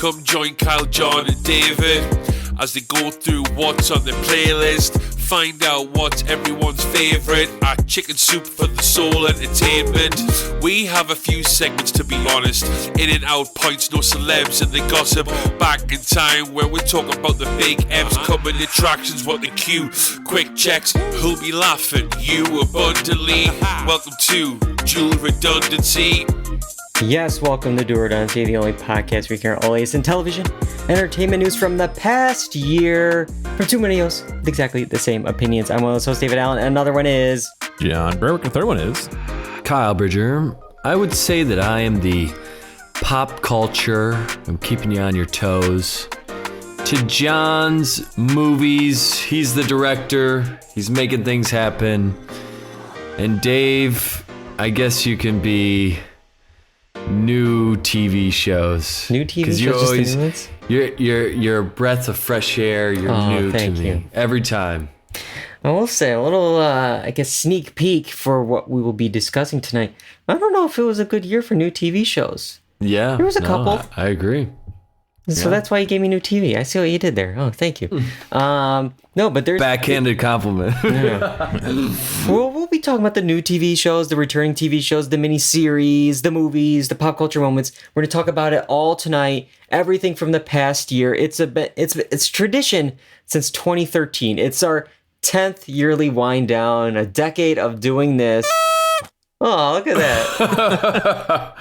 Come join Kyle, John, and David as they go through what's on the playlist. Find out what's everyone's favourite at Chicken Soup for the Soul Entertainment. We have a few segments, to be honest. In and out points, no celebs and the gossip. Back in time where we're talking about the big M's, coming attractions, what the cue. Quick checks, who'll be laughing? You abundantly. Welcome to Dual Redundancy. Yes, welcome to Dual Redundancy, the only podcast where you hear all latest in television, entertainment news from the past year. From two millennials with exactly the same opinions. I'm one of those hosts, David Allen, and another one is... John Berwick, the third one is... Kyle Bridger. I would say that I am the pop culture. I'm keeping you on your toes. To John's movies, he's the director. He's making things happen. And Dave, I guess you can be... new TV shows. New TV shows? You're a breath of fresh air. You're new to me. You. Every time. I will say a little, sneak peek for what we will be discussing tonight. I don't know if it was a good year for new TV shows. Yeah. There was a couple. I agree. So that's why you gave me new TV. I see what you did there. Oh, thank you. No, but there's... Backhanded compliment. Yeah. We'll be talking about the new TV shows, the returning TV shows, the miniseries, the movies, the pop culture moments. We're going to talk about it all tonight. Everything from the past year. It's tradition since 2013. It's our 10th yearly wind down, a decade of doing this. Oh, look at that.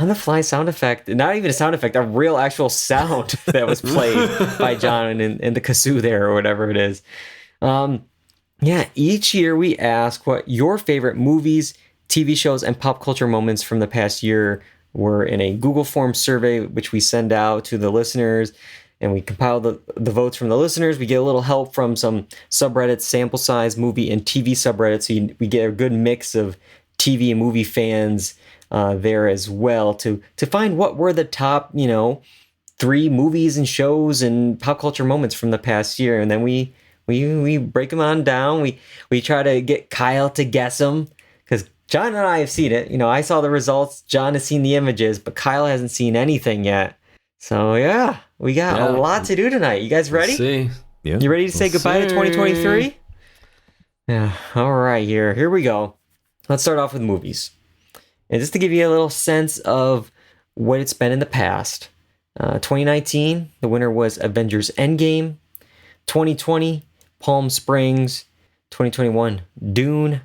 On the fly sound effect, not even a sound effect, a real actual sound that was played by John in the kazoo there or whatever it is. Each year we ask what your favorite movies, TV shows, and pop culture moments from the past year were in a Google Form survey, which we send out to the listeners. And we compile the votes from the listeners. We get a little help from some subreddits, sample size, movie, and TV subreddits. So we get a good mix of TV and movie fans there as well to find what were the top, 3 movies and shows and pop culture moments from the past year. And then we break them on down. We try to get Kyle to guess them because John and I have seen it. I saw the results. John has seen the images, but Kyle hasn't seen anything yet. So, yeah. We got a lot to do tonight. You guys ready? Let's see. Yeah. You ready to say goodbye to 2023? Yeah. All right. Here we go. Let's start off with movies. And just to give you a little sense of what it's been in the past. 2019, the winner was Avengers Endgame. 2020, Palm Springs. 2021, Dune.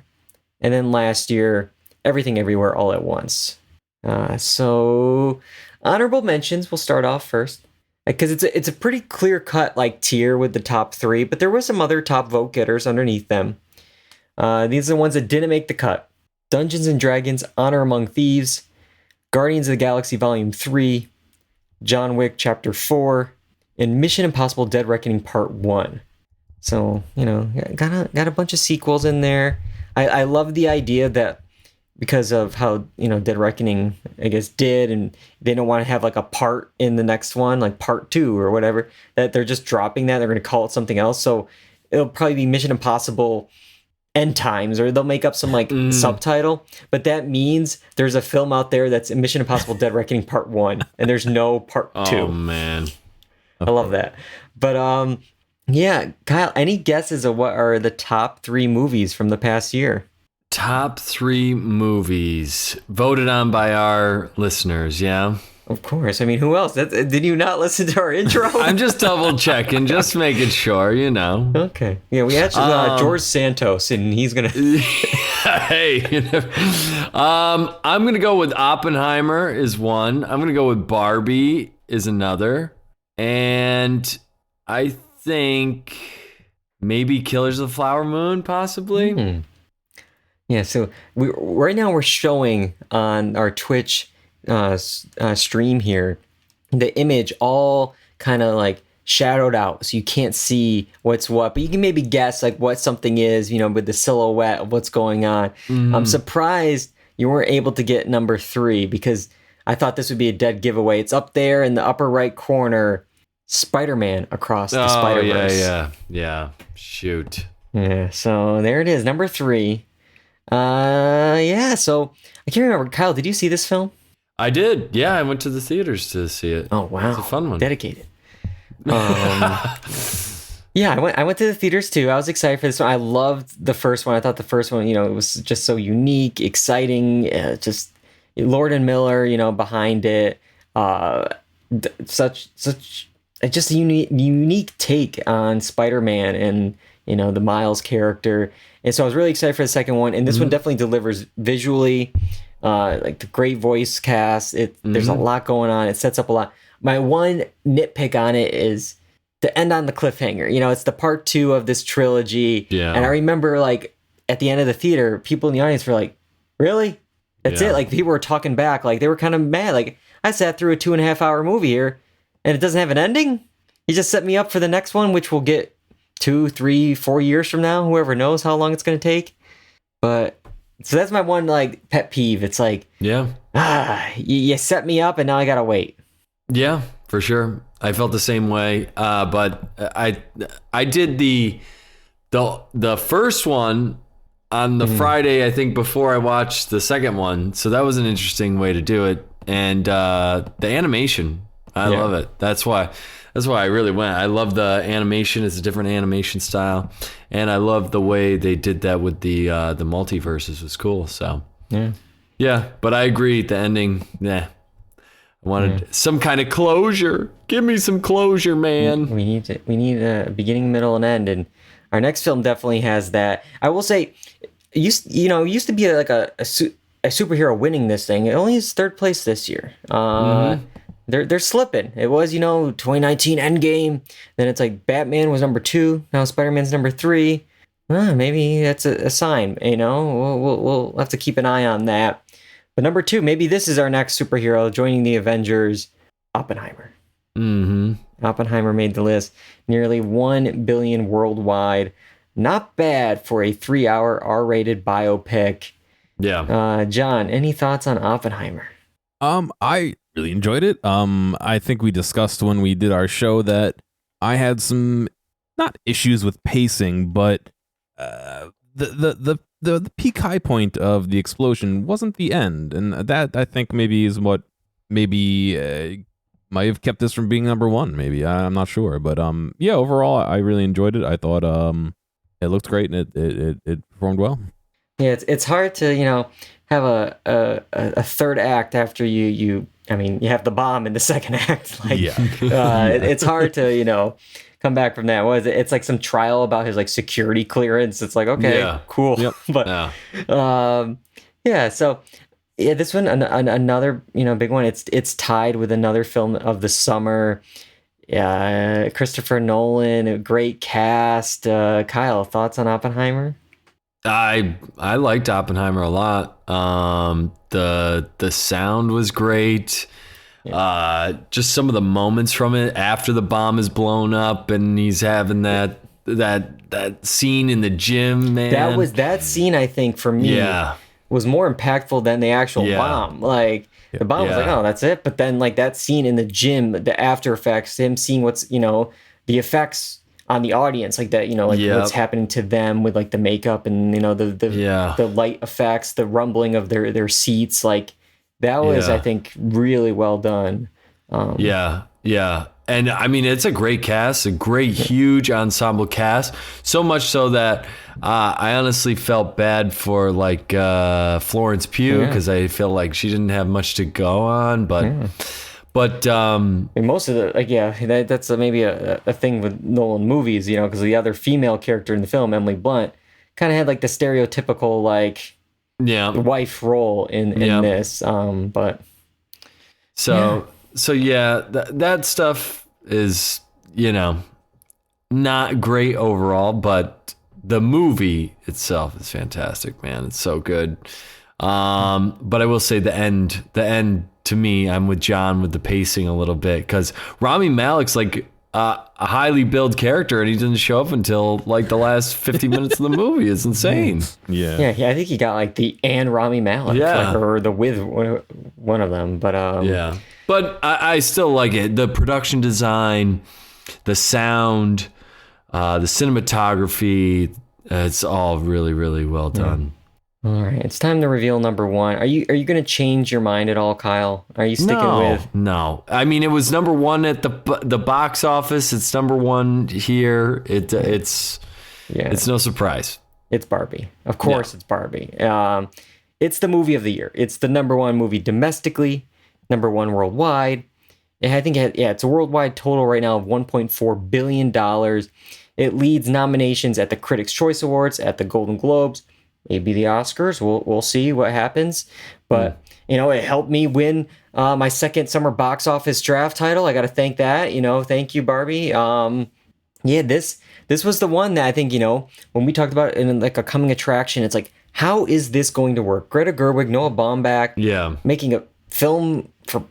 And then last year, Everything Everywhere All at Once. So honorable mentions, we'll start off first. Because it's a pretty clear-cut tier with the top 3, but there were some other top vote getters underneath them. These are the ones that didn't make the cut. Dungeons & Dragons, Honor Among Thieves, Guardians of the Galaxy Volume 3, John Wick Chapter 4, and Mission Impossible Dead Reckoning Part 1. So, got a bunch of sequels in there. I love the idea that because of how, Dead Reckoning, I guess, did, and they don't want to have a part in the next one, like part 2 or whatever, that they're just dropping that. They're going to call it something else. So it'll probably be Mission Impossible End Times, or they'll make up some subtitle. But that means there's a film out there that's Mission Impossible Dead Reckoning Part 1, and there's no part 2. Oh, man. I love that. But, Kyle, any guesses of what are the top 3 movies from the past year? Top 3 movies voted on by our listeners, yeah? Of course. I mean, who else? Did you not listen to our intro? I'm just double checking, just making sure, Okay. Yeah, we actually George Santos, and he's going to... Hey. I'm going to go with Oppenheimer is one. I'm going to go with Barbie is another. And I think maybe Killers of the Flower Moon, possibly. Yeah, so right now we're showing on our Twitch stream here the image all kind of shadowed out, so you can't see what's what, but you can maybe guess what something is, with the silhouette of what's going on. I'm surprised you weren't able to get number 3 because I thought this would be a dead giveaway. It's up there in the upper right corner, Spider-Man Across the Spider-Verse. Yeah. Shoot. Yeah, so there it is, number 3. So I can't remember. Kyle, did you see this film? I did. Yeah, I went to the theaters to see it. Oh wow, it's a fun one. Dedicated. Yeah, I went to the theaters too. I was excited for this one. I loved the first one. I thought the first one, it was just so unique, exciting. Just Lord and Miller, behind it. Such just a unique take on Spider-Man and the Miles character. And so I was really excited for the second one. And this one definitely delivers visually, like the great voice cast. There's a lot going on. It sets up a lot. My one nitpick on it is to end on the cliffhanger. It's the part 2 of this trilogy. Yeah. And I remember like at the end of the theater, people in the audience were like, really? That's it? Like people were talking back. Like they were kind of mad. Like I sat through a 2.5 hour movie here and it doesn't have an ending. You just set me up for the next one, which we'll get 2, 3, 4 years from now. Whoever knows how long it's going to take. But so that's my one like pet peeve. It's like, you set me up and now I got to wait. Yeah, for sure. I felt the same way. But I did the first one on the Friday, I think, before I watched the second one. So that was an interesting way to do it. And the animation, I love it. That's why I really went. I love the animation. It's a different animation style, and I love the way they did that with the multiverses. Was cool. So yeah. But I agree. The ending, I wanted some kind of closure. Give me some closure, man. We need a beginning, middle, and end, and our next film definitely has that. I will say, it used to be like a superhero winning this thing. It only is third place this year. They're slipping. It was 2019 Endgame. Then it's like Batman was number 2. Now Spider-Man's number 3. Maybe that's a sign. We'll have to keep an eye on that. But number 2, maybe this is our next superhero joining the Avengers. Oppenheimer. Oppenheimer made the list. Nearly 1 billion worldwide. Not bad for a 3-hour R-rated biopic. Yeah. John, any thoughts on Oppenheimer? I really enjoyed it. I think we discussed when we did our show that I had some not issues with pacing, but the peak high point of the explosion wasn't the end, and that I think maybe is what maybe might have kept this from being number 1. Maybe I'm not sure, but overall I really enjoyed it. I thought it looked great and it performed well. Yeah, it's hard to have a third act after you have the bomb in the second act. Like it's hard to come back from that. What is it? It's like some trial about his like security clearance. It's like, okay, cool. Yep. But so this one another big one. It's tied with another film of the summer. Christopher Nolan, a great cast. Kyle, thoughts on Oppenheimer? I liked Oppenheimer a lot. The sound was great. Just some of the moments from it after the bomb is blown up and he's having that scene in the gym, man. That scene, I think, for me was more impactful than the actual bomb. Like the bomb was like, oh, that's it. But then like that scene in the gym, the after effects, him seeing what's the effects on the audience, like that, what's happening to them with like the makeup and the light effects, the rumbling of their seats, like that was I think really well done. And I mean, it's a great cast, a great huge ensemble cast, so much so that I honestly felt bad for like Florence Pugh, because I feel like she didn't have much to go on, but most of the that's maybe a thing with Nolan movies, because the other female character in the film, Emily Blunt, kind of had like the stereotypical like wife role in this. That stuff is not great overall, but the movie itself is fantastic, man. It's so good. But I will say the end to me, I'm with John with the pacing a little bit, because Rami Malek's like a highly billed character and he doesn't show up until like the last 50 minutes of the movie. It's insane. I think he got like the and Rami Malek, or the with one of them. But but I still like it. The production design, the sound, the cinematography, it's all really, really well done. All right, it's time to reveal number one. Are you going to change your mind at all, Kyle? Are you sticking with? No. I mean, it was number one at the box office. It's number one here. It's no surprise. It's Barbie. Of course, it's Barbie. It's the movie of the year. It's the number one movie domestically, number one worldwide. And I think it's a worldwide total right now of $1.4 billion. It leads nominations at the Critics' Choice Awards, at the Golden Globes, maybe the Oscars. We'll see what happens. But it helped me win my second summer box office draft title. I got to thank that. Thank you, Barbie. This was the one that I think, when we talked about it in like a coming attraction, it's like, how is this going to work? Greta Gerwig, Noah Baumbach, making a film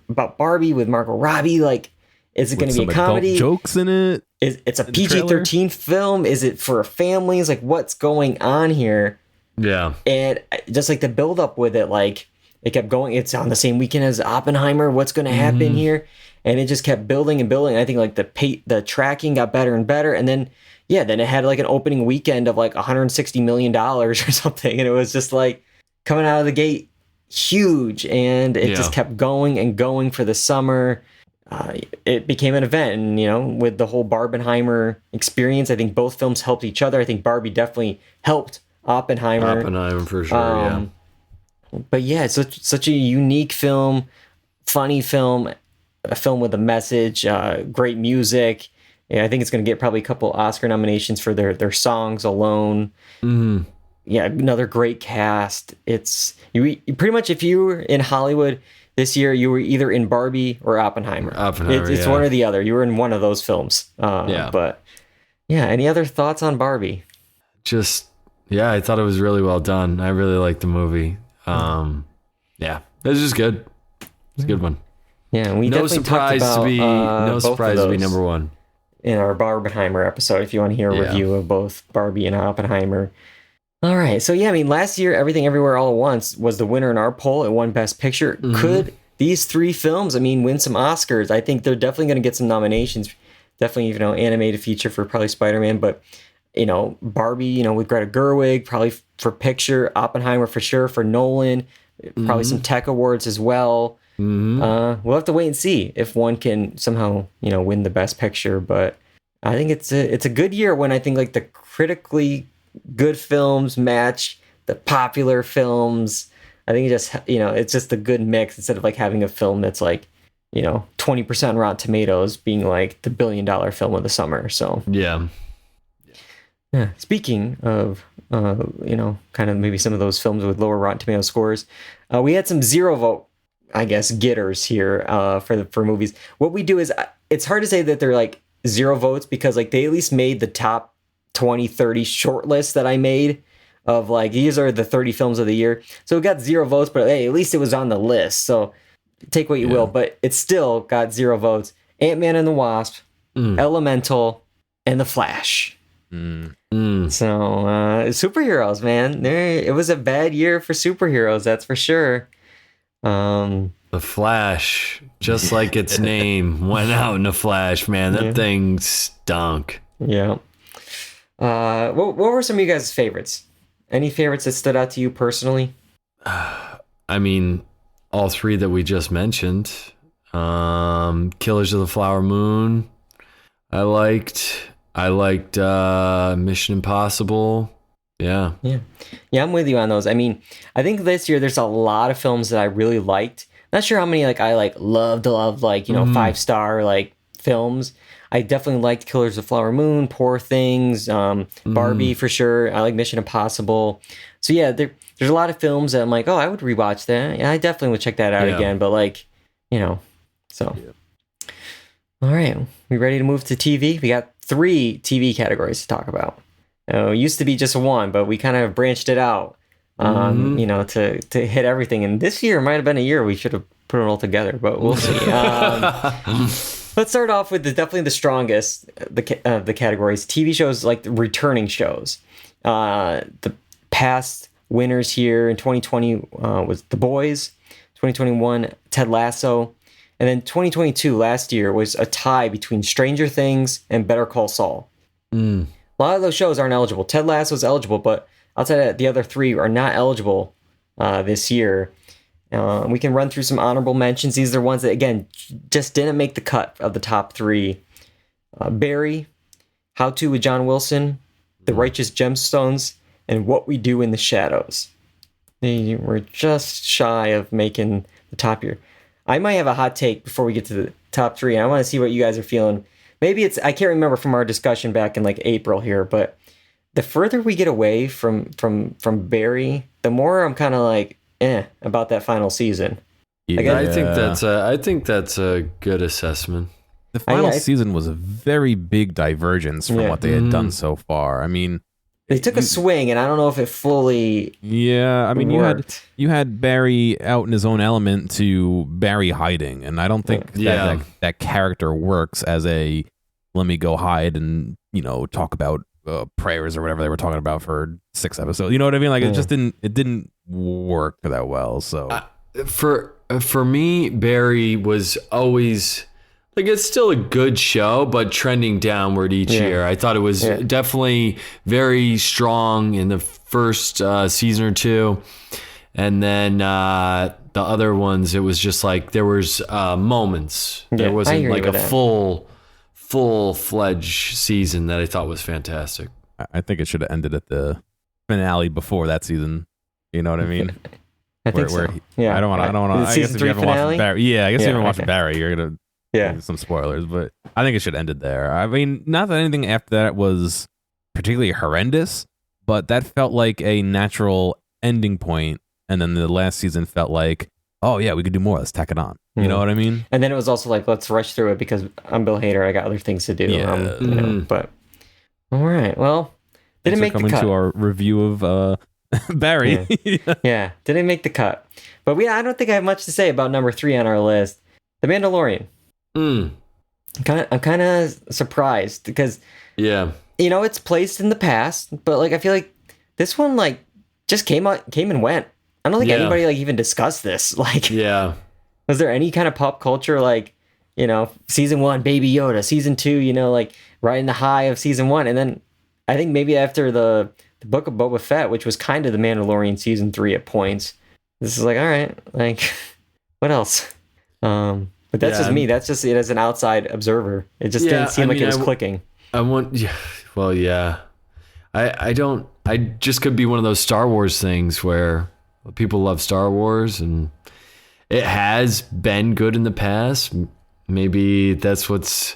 about Barbie with Margot Robbie. Like, is it going to be a comedy? Jokes in it? It's a PG-13 film. Is it for families? Like, what's going on here? Yeah. And just like the build up with it, like it kept going. It's on the same weekend as Oppenheimer. What's going to happen here? And it just kept building and building. I think like the tracking got better and better. And then it had like an opening weekend of like $160 million or something. And it was just like coming out of the gate huge. And it just kept going and going for the summer. It became an event. And, with the whole Barbenheimer experience, I think both films helped each other. I think Barbie definitely helped Oppenheimer for sure, But yeah, it's such a unique film, funny film, a film with a message, great music. Yeah, I think it's going to get probably a couple Oscar nominations for their songs alone. Mm-hmm. Yeah, another great cast. It's you pretty much, if you were in Hollywood this year, you were either in Barbie or Oppenheimer. It's one or the other. You were in one of those films. But yeah, any other thoughts on Barbie? I thought it was really well done. I really liked the movie. It was just good. It's a good one. Yeah, and we definitely talked about no surprise to be number one in our Barbenheimer episode. If you want to hear a review of both Barbie and Oppenheimer. All right, so last year, Everything Everywhere All at Once was the winner in our poll. It won Best Picture. Mm-hmm. Could these three films, win some Oscars? I think they're definitely going to get some nominations. Definitely, animated feature for probably Spider-Man, but. Barbie, with Greta Gerwig, probably for picture, Oppenheimer for sure, for Nolan, probably some tech awards as well. Mm-hmm. We'll have to wait and see if one can somehow, win the best picture. But I think it's a good year when I think like the critically good films match the popular films. I think it's just a good mix instead of like having a film that's like, 20% Rotten Tomatoes being like the $1 billion film of the summer. So yeah. Yeah. Speaking of, kind of maybe some of those films with lower Rotten Tomato scores, we had some 0 vote, I guess, getters here for movies. What we do is, it's hard to say that they're like 0 votes because like they at least made the top 20, 30 short list that I made of like, these are the 30 films of the year. So it got 0 votes, but hey, at least it was on the list. So take what you will, but it still got 0 votes. Ant-Man and the Wasp, Elemental, and The Flash. So superheroes, man, it was a bad year for superheroes, that's for sure. The Flash, just like its name, went out in a flash, man. That thing stunk. Yeah. What were some of you guys' favorites? Any favorites that stood out to you personally? I mean, all three that we just mentioned. Killers of the Flower Moon, I liked Mission Impossible. Yeah, I'm with you on those. I mean, I think this year there's a lot of films that I really liked. Not sure how many I loved 5-star films. I definitely liked Killers of the Flower Moon, Poor Things, Barbie for sure. I like Mission Impossible. So yeah, there's a lot of films that I'm like, oh, I would rewatch that. Yeah, I definitely would check that out again. But so. Yeah. All right, we ready to move to TV? We got 3 TV categories to talk about. It used to be just one, but we kind of branched it out, to hit everything. And this year might have been a year we should have put it all together, but we'll see. Let's start off with definitely the strongest, the categories. TV shows, like the returning shows. The past winners here in 2020 was The Boys, 2021 Ted Lasso, and then 2022 last year was a tie between Stranger Things and Better Call Saul. A lot of those shows aren't eligible. Ted Lasso is eligible, but outside of the other 3 are not eligible this year. We can run through some honorable mentions. These are ones that, again, just didn't make the cut of the top 3. Barry, How To with John Wilson, The Righteous Gemstones, and What We Do in the Shadows. They were just shy of making the top here. I might have a hot take before we get to the top 3. I want to see what you guys are feeling. Maybe I can't remember from our discussion back in like April here, but the further we get away from Barry, the more I'm kind of like, about that final season. Yeah. I think that's a good assessment. The final season was a very big divergence from what they had done so far. I mean, they took a swing, and I don't know if it fully. Yeah, I mean, worked. you had Barry out in his own element to Barry hiding, and I don't think that character works as a let me go hide and talk about prayers or whatever they were talking about for 6 episodes. You know what I mean? Like it just didn't work that well. So for me, Barry was always. Like, it's still a good show, but trending downward each year. I thought it was definitely very strong in the first season or 2. And then the other ones, it was just like there was moments. There wasn't like a full-fledged season that I thought was fantastic. I think it should have ended at the finale before that season. You know what I mean? I think so. I don't want to. I guess if you haven't watched Barry, I guess if you haven't watched Barry, you're gonna. Yeah, some spoilers, but I think it should have ended there. I mean, not that anything after that was particularly horrendous, but that felt like a natural ending point. And then the last season felt like, oh yeah, we could do more. Let's tack it on. You know what I mean? And then it was also like, let's rush through it because I'm Bill Hader. I got other things to do. Yeah. But all right, well, didn't make the cut. Coming to our review of Barry. Didn't make the cut. But I don't think I have much to say about number 3 on our list, The Mandalorian. I'm kind of surprised because it's placed in the past, but like I feel like this one like just came and went. I don't think anybody like even discussed this. Like, was there any kind of pop culture like season 1 Baby Yoda, season 2 like right in the high of season 1, and then I think maybe after the Book of Boba Fett, which was kind of the Mandalorian season 3 at points, this is like, all right, like what else? But that's just me. That's just it as an outside observer. It just didn't seem like it was clicking. I just could be one of those Star Wars things where people love Star Wars and it has been good in the past. Maybe that's what's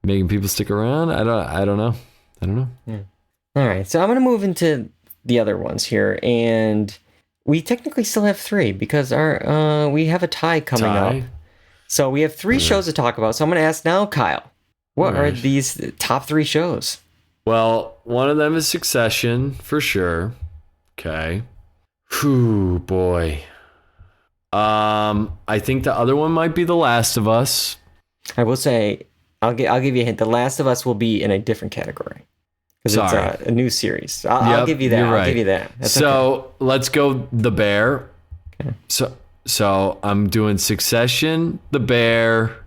making people stick around. I don't know. Yeah. All right. So I'm going to move into the other ones here, and we technically still have 3 because we have a tie coming up. So we have 3 shows to talk about. So I'm going to ask now, Kyle, what are these top 3 shows? Well, one of them is Succession, for sure. Okay. Whew, boy. I think the other one might be The Last of Us. I will say, I'll give you a hint. The Last of Us will be in a different category. Because it's a new series. I'll give you that. I'll give you that. That's let's go The Bear. Okay. So I'm doing Succession, The Bear.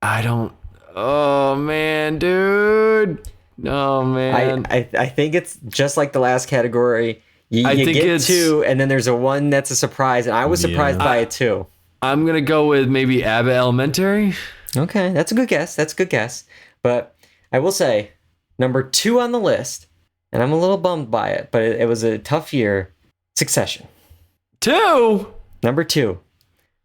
Oh man, dude. Oh man. I think it's just like the last category. You get 2, and then there's a one that's a surprise, and I was surprised by it too. I'm gonna go with maybe Abbott Elementary. Okay, that's a good guess. But I will say, number 2 on the list, and I'm a little bummed by it, but it was a tough year. Succession. 2. Number 2.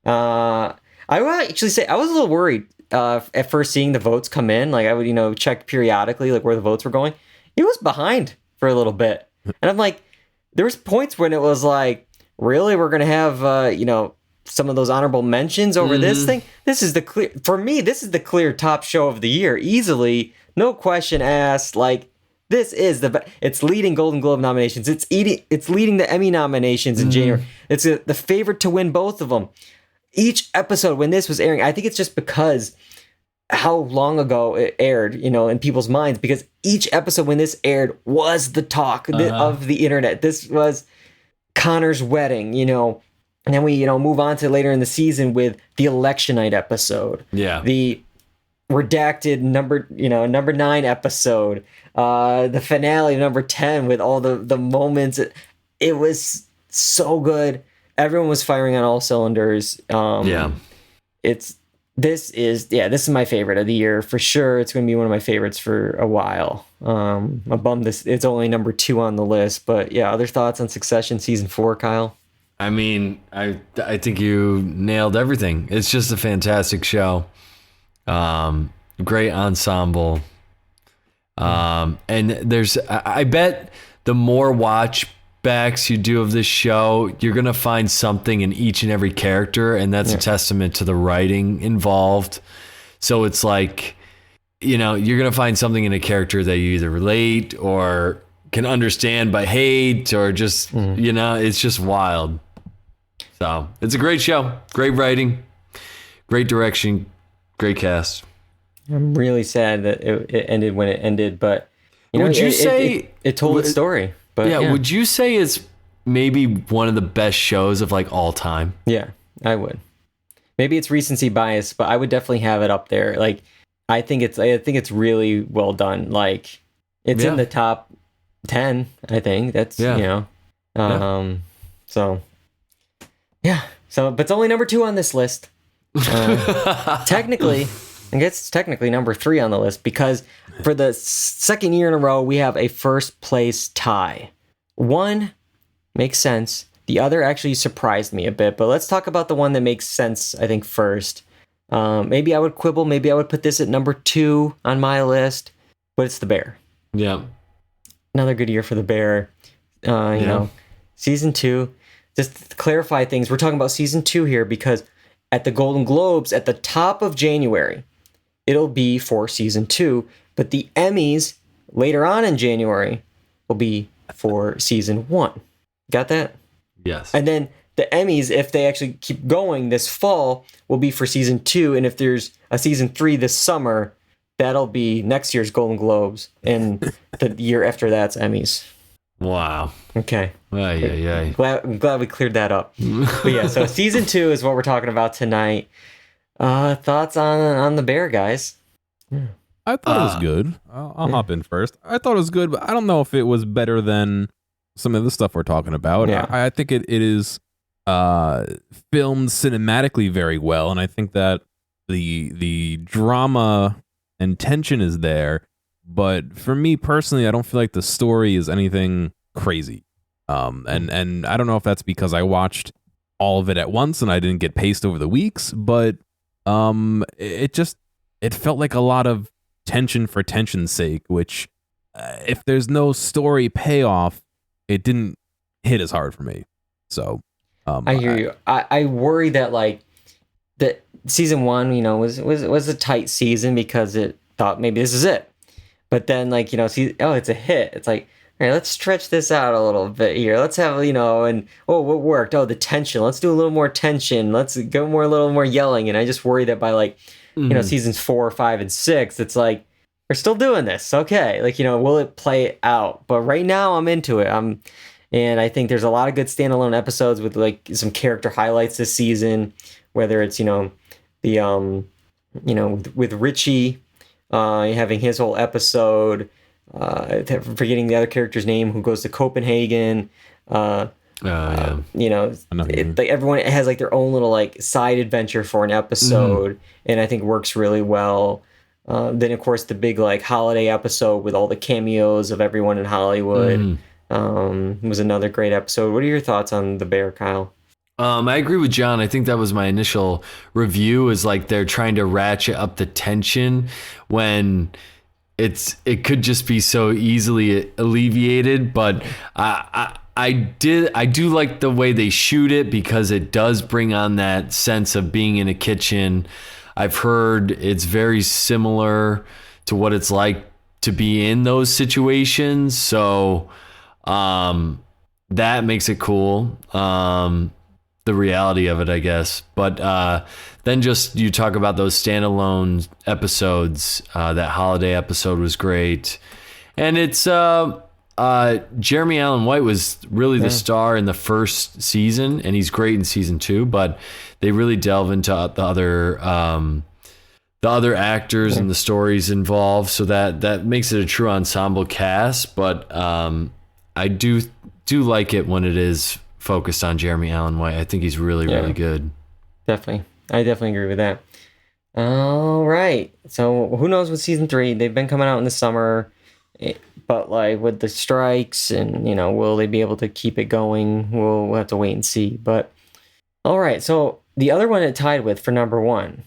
I will actually say I was a little worried at first seeing the votes come in. Like I would, check periodically like where the votes were going. It was behind for a little bit, and I'm like, there was points when it was like, really, we're gonna have some of those honorable mentions over this thing. This is This is the clear top show of the year, easily, no question asked. Like this is it's leading Golden Globe nominations. It's leading the Emmy nominations in January. It's the favorite to win both of them. Each episode when this was airing, I think it's just because how long ago it aired, in people's minds, because each episode when this aired was the talk of the internet. This was Connor's wedding, and then we, move on to later in the season with the election night episode. Yeah. The redacted number 9 episode, the finale of number 10 with all the moments. It was so good. Everyone was firing on all cylinders. This is my favorite of the year for sure. It's going to be one of my favorites for a while. I'm bummed it's only number 2 on the list, but yeah, other thoughts on Succession season 4, Kyle? I mean, I think you nailed everything. It's just a fantastic show. Great ensemble. And I bet the more watch backs you do of this show, you're going to find something in each and every character. And that's a testament to the writing involved. So it's like, you're going to find something in a character that you either relate or can understand by hate or just, it's just wild. So it's a great show, great writing, great direction, great cast. I'm really sad that it ended when it ended, but would you say it told its story? But yeah, would you say it's maybe one of the best shows of like all time? Yeah, I would. Maybe it's recency bias, but I would definitely have it up there. Like, I think it's really well done. Like, it's in the top 10. I think that's So but it's only number 2 on this list. Technically, I guess it's technically number 3 on the list because for the second year in a row, we have a first place tie. One makes sense. The other actually surprised me a bit, but let's talk about the one that makes sense, I think, first. Maybe I would quibble. Maybe I would put this at number 2 on my list, but it's The Bear. Yeah. Another good year for The Bear. Season 2. Just to clarify things, we're talking about season 2 here because at the Golden Globes at the top of January, it'll be for season 2, but the Emmys later on in January will be for season 1. Got that? Yes. And then the Emmys, if they actually keep going this fall, will be for season 2, and if there's a season 3 this summer, that'll be next year's Golden Globes, and the year after that's Emmys. Wow. Okay. I'm glad we cleared that up. But yeah, so season 2 is what we're talking about tonight. Thoughts on The Bear, guys? I thought it was good. I'll hop in first. I thought it was good, but I don't know if it was better than some of the stuff we're talking about. Yeah. I think it is filmed cinematically very well, and I think that the drama and tension is there. But for me personally, I don't feel like the story is anything crazy. And I don't know if that's because I watched all of it at once and I didn't get paced over the weeks, but it felt like a lot of tension for tension's sake, which if there's no story payoff, it didn't hit as hard for me. So I hear you. I worry that like that season 1, was a tight season because it thought maybe this is it. But then, like, it's a hit. It's like, all right, let's stretch this out a little bit here. Let's have, what worked? Oh, the tension. Let's do a little more tension. Let's go a little more yelling. And I just worry that by, like, seasons 4, 5, and 6, it's like, we're still doing this. Okay. Like, will it play out? But right now, I'm into it. And I think there's a lot of good standalone episodes with, like, some character highlights this season, whether it's, with Richie, having his whole episode, forgetting the other character's name who goes to Copenhagen. Like everyone has like their own little like side adventure for an episode, and I think works really well. Then of course the big like holiday episode with all the cameos of everyone in Hollywood was another great episode. What are your thoughts on The Bear, Kyle? I agree with John. I think that was my initial review, is like they're trying to ratchet up the tension when it could just be so easily alleviated. But I do like the way they shoot it because it does bring on that sense of being in a kitchen. I've heard it's very similar to what it's like to be in those situations. So that makes it cool. The reality of it, I guess. But then just you talk about those standalone episodes. That holiday episode was great. And it's Jeremy Allen White was really the star in the first season, and he's great in season 2, but they really delve into the the other actors and the stories involved, so that makes it a true ensemble cast. But I do like it when it is focused on Jeremy Allen White. I think he's really good. Definitely. I definitely agree with that. All right. So who knows with season 3? They've been coming out in the summer, but like with the strikes and, will they be able to keep it going? We'll have to wait and see. But all right. So the other one it tied with for number 1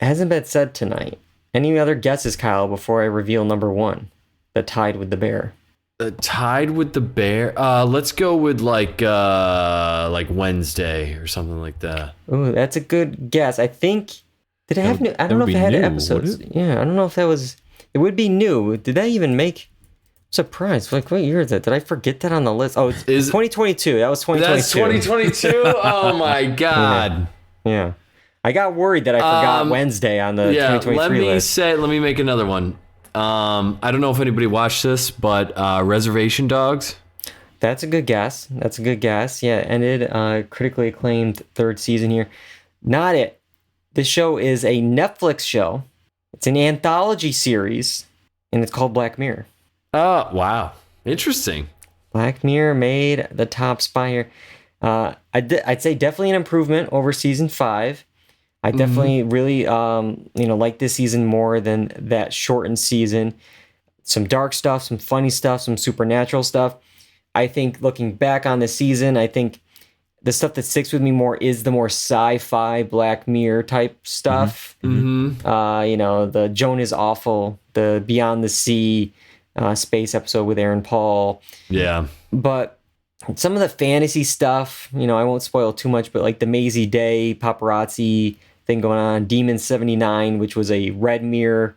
hasn't been said tonight. Any other guesses, Kyle, before I reveal number 1 that tied with the bear? Tied with the bear. Let's go with like Wednesday or something like that. Oh, that's a good guess. I think. Did it have new? I don't know if it had episodes. Yeah, I don't know if that was. It would be new. Did that even make? Surprise! Like, what year is it? Did I forget that on the list? Oh, it's 2022. That was 2022. That's 2022. Oh my god. Yeah. I got worried that I forgot Wednesday on the 2023 list. Let me make another one. I don't know if anybody watched this, but Reservation Dogs. That's a good guess. Yeah, ended critically acclaimed 3rd season here. Not it. This show is a Netflix show. It's an anthology series, and it's called Black Mirror. Oh, wow. Interesting. Black Mirror made the top spot here. I'd say definitely an improvement over season 5. I definitely really, like this season more than that shortened season. Some dark stuff, some funny stuff, some supernatural stuff. I think looking back on the season, I think the stuff that sticks with me more is the more sci-fi Black Mirror type stuff. The Joan is Awful, the Beyond the Sea space episode with Aaron Paul. Yeah. But some of the fantasy stuff, I won't spoil too much, but like the Maisie Day paparazzi thing going on, Demon 79, which was a Red Mirror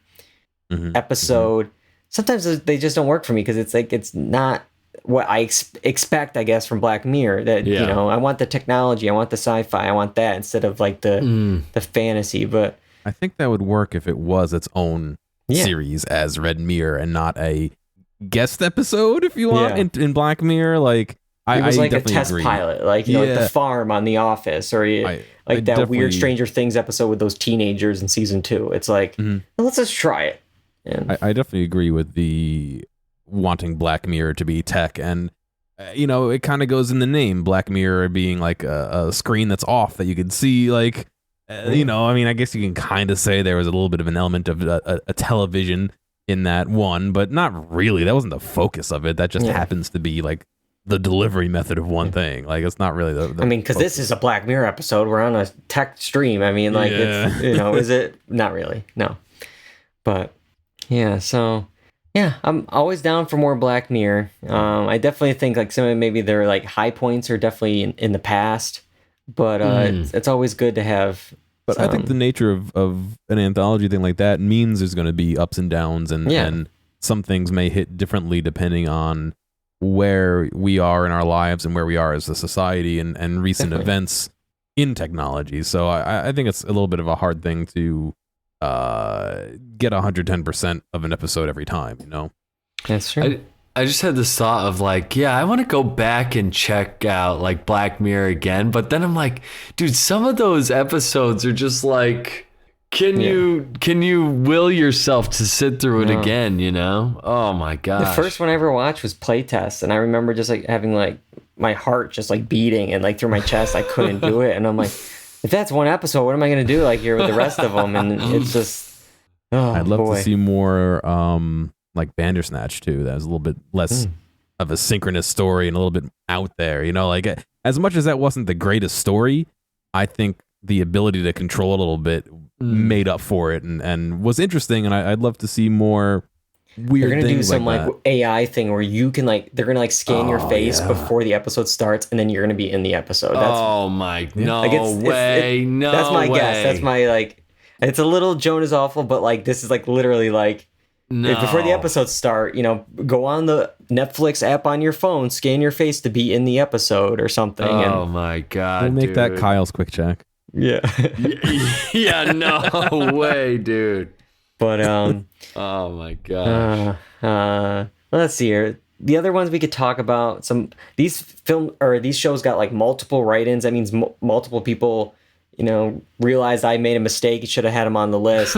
episode. Sometimes they just don't work for me because it's not what I expect, I guess, from Black Mirror. That I want the technology, I want the sci-fi, I want that instead of like the fantasy. But I think that would work if it was its own series as Red Mirror and not a guest episode, if you want, in Black Mirror. Like it was like a test agree. pilot, like like the farm on The Office, or that weird Stranger Things episode with those teenagers in season 2. It's like, well, let's just try it. And I definitely agree with the wanting Black Mirror to be tech, and it kind of goes in the name, Black Mirror being like a screen that's off that you can see, like I guess you can kind of say there was a little bit of an element of a television in that one, but not really. That wasn't the focus of it. That just happens to be like the delivery method of one thing. Like, it's not really the because this is a Black Mirror episode. We're on a tech stream. It's is it? Not really. No. But yeah, so yeah, I'm always down for more Black Mirror. I definitely think like some of maybe their like high points are definitely in the past, but it's always good to have. But I think the nature of an anthology thing like that means there's going to be ups and downs, and some things may hit differently depending on where we are in our lives and where we are as a society and recent events in technology. So I think it's a little bit of a hard thing to get 110% of an episode every time, That's true. I just had this thought of like, I want to go back and check out like Black Mirror again, but then I'm like, dude, some of those episodes are just like, can you will yourself to sit through it again, Oh my gosh. The first one I ever watched was Playtest, and I remember just like having like my heart just like beating and like through my chest. I couldn't do it, and I'm like, if that's one episode, what am I gonna do like here with the rest of them? And it's just, I'd love to see more like Bandersnatch too. That was a little bit less of a synchronous story and a little bit out there, like as much as that wasn't the greatest story, I think the ability to control a little bit made up for it and was interesting, and I'd love to see more weird they're gonna things do some like that. AI thing where you can like they're gonna like scan your face before the episode starts, and then you're gonna be in the episode. That's, no way. No, that's my way. guess. That's my like. It's a little Joan is Awful, but like this is like literally like before the episodes start. Go on the Netflix app on your phone, scan your face to be in the episode or something. Oh my god! We'll make that Kyle's quick check. Yeah. Yeah. No way, dude. But oh my gosh. Let's see here. The other ones we could talk about, these shows got like multiple write-ins. That means multiple people realized I made a mistake. Should have had him on the list.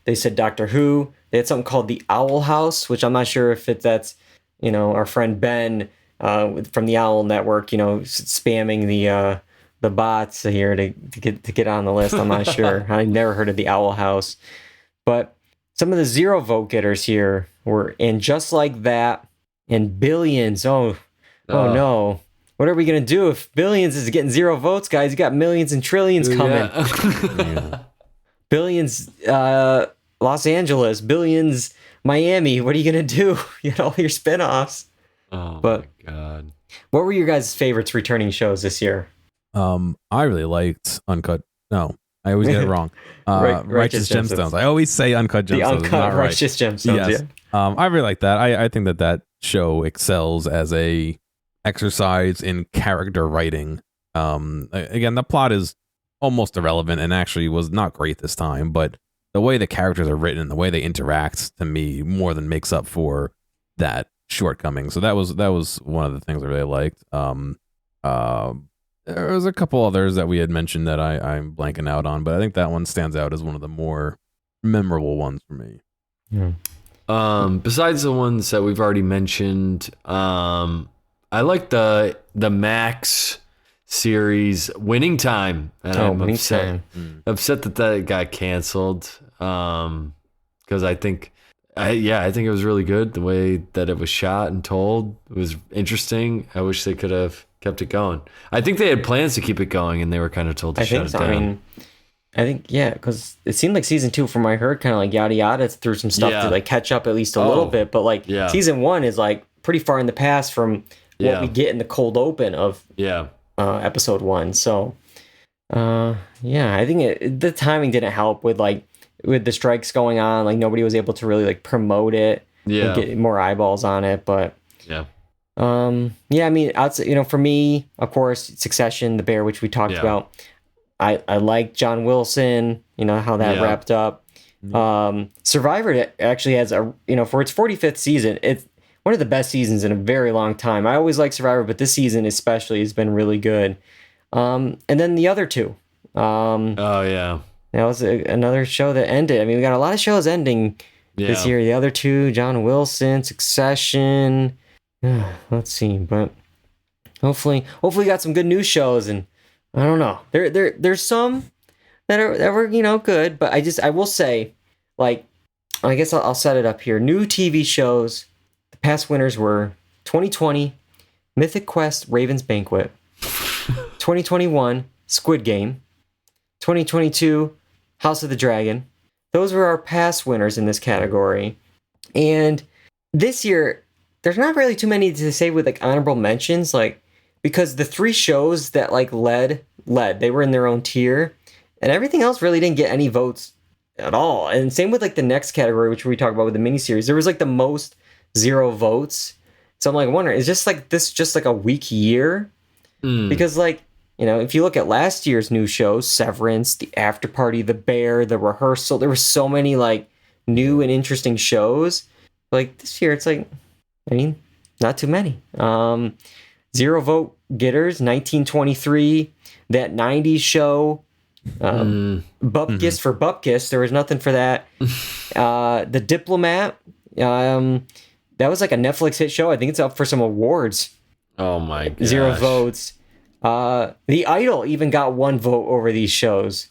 They said Doctor Who. They had something called the Owl House, which I'm not sure if that's our friend Ben from the Owl Network, spamming the bots here to get on the list. I'm not sure. I never heard of the Owl House, but some of the zero vote getters here were in Just Like That and Billions. Oh no. What are we going to do if Billions is getting 0 votes, guys? You got Millions and Trillions coming. Yeah. Billions, Los Angeles, Billions, Miami. What are you going to do? You got all your spinoffs. Oh, but my God. What were your guys' favorites returning shows this year? I really liked Uncut. No, I always get it wrong. Righteous Gemstones. I always say Uncut Gemstones. The Uncut not right. Righteous Gemstones, yes. yeah. I really like that. I think that show excels as a exercise in character writing. Again, the plot is almost irrelevant and actually was not great this time, but the way the characters are written and the way they interact, to me, more than makes up for that shortcoming. So that was one of the things I really liked. There was a couple others that we had mentioned that I'm blanking out on, but I think that one stands out as one of the more memorable ones for me. Yeah. Besides the ones that we've already mentioned, I like the Max series Winning Time. And I'm Winning upset, Time. upset that got canceled. Because I think it was really good. The way that it was shot and told, it was interesting. I wish they could have kept it going. I think they had plans to keep it going, and they were kind of told to shut it down. I think, yeah, because it seemed like season 2, from what I heard, kind of like yada yada, threw some stuff to like catch up at least a little bit. But like season 1 is like pretty far in the past from what we get in the cold open of episode 1. So I think the timing didn't help with the strikes going on. Like nobody was able to really like promote it and get more eyeballs on it. But I mean, outside, for me, of course, Succession, The Bear, which we talked about. I like John Wilson, how that wrapped up. Survivor actually has for its 45th season, it's one of the best seasons in a very long time. I always like Survivor, but this season especially has been really good. And then the other two. That was another show that ended. I mean, we got a lot of shows ending this year. The other two, John Wilson, Succession. Let's see, but hopefully got some good new shows. And I don't know. There's some that were good, but I will say, like, I guess I'll set it up here. New TV shows. The past winners were 2020, Mythic Quest, Raven's Banquet. 2021, Squid Game. 2022, House of the Dragon. Those were our past winners in this category. And this year, there's not really too many to say with like honorable mentions, like, because the 3 shows that like led, they were in their own tier, and everything else really didn't get any votes at all. And same with like the next category, which we talk about with the miniseries. There was like the most 0 votes. So I'm like wondering, is just like this just like a weak year? Because like, if you look at last year's new shows, Severance, The After Party, The Bear, The Rehearsal, there were so many like new and interesting shows. Like this year, it's like, I mean, not too many. 0 vote getters, 1923, That 90s Show, Bupkis for Bupkis, there was nothing for that. The Diplomat, that was like a Netflix hit show. I think it's up for some awards. Oh my gosh. 0 votes. The Idol even got 1 vote over these shows.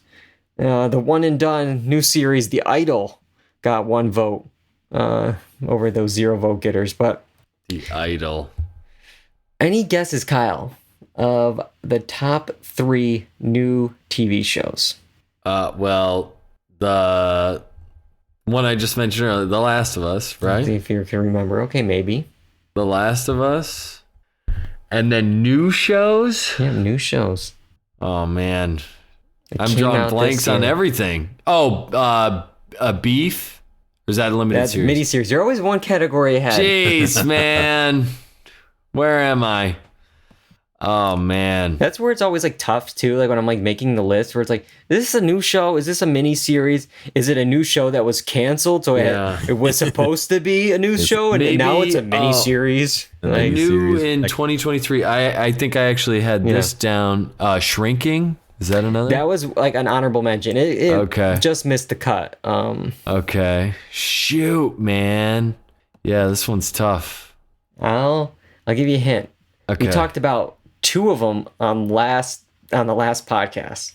The one and done new series, The Idol, got 1 vote over those 0 vote getters. But The Idol. Any guesses, Kyle, of the top 3 new TV shows? Well, the one I just mentioned earlier, The Last of Us, right? See if you can remember. Okay, maybe. The Last of Us. And then new shows? Yeah, new shows. Oh, man. I'm drawing blanks on everything. Oh, Beef? Or is that a limited series? That's miniseries. You're always one category ahead. Jeez, man. Where am I? Oh, man. That's where it's always like tough too. Like when I'm like making the list, where it's like, is this a new show? Is this a mini series? Is it a new show that was canceled? So it was supposed to be a new show, and now it's a mini series. Like, new in 2023. I think I actually had this down. Shrinking. Is that another? That was like an honorable mention. It Okay. just missed the cut. Okay. Shoot, man. Yeah, this one's tough. I'll give you a hint. Okay. We talked about 2 of them on the last podcast.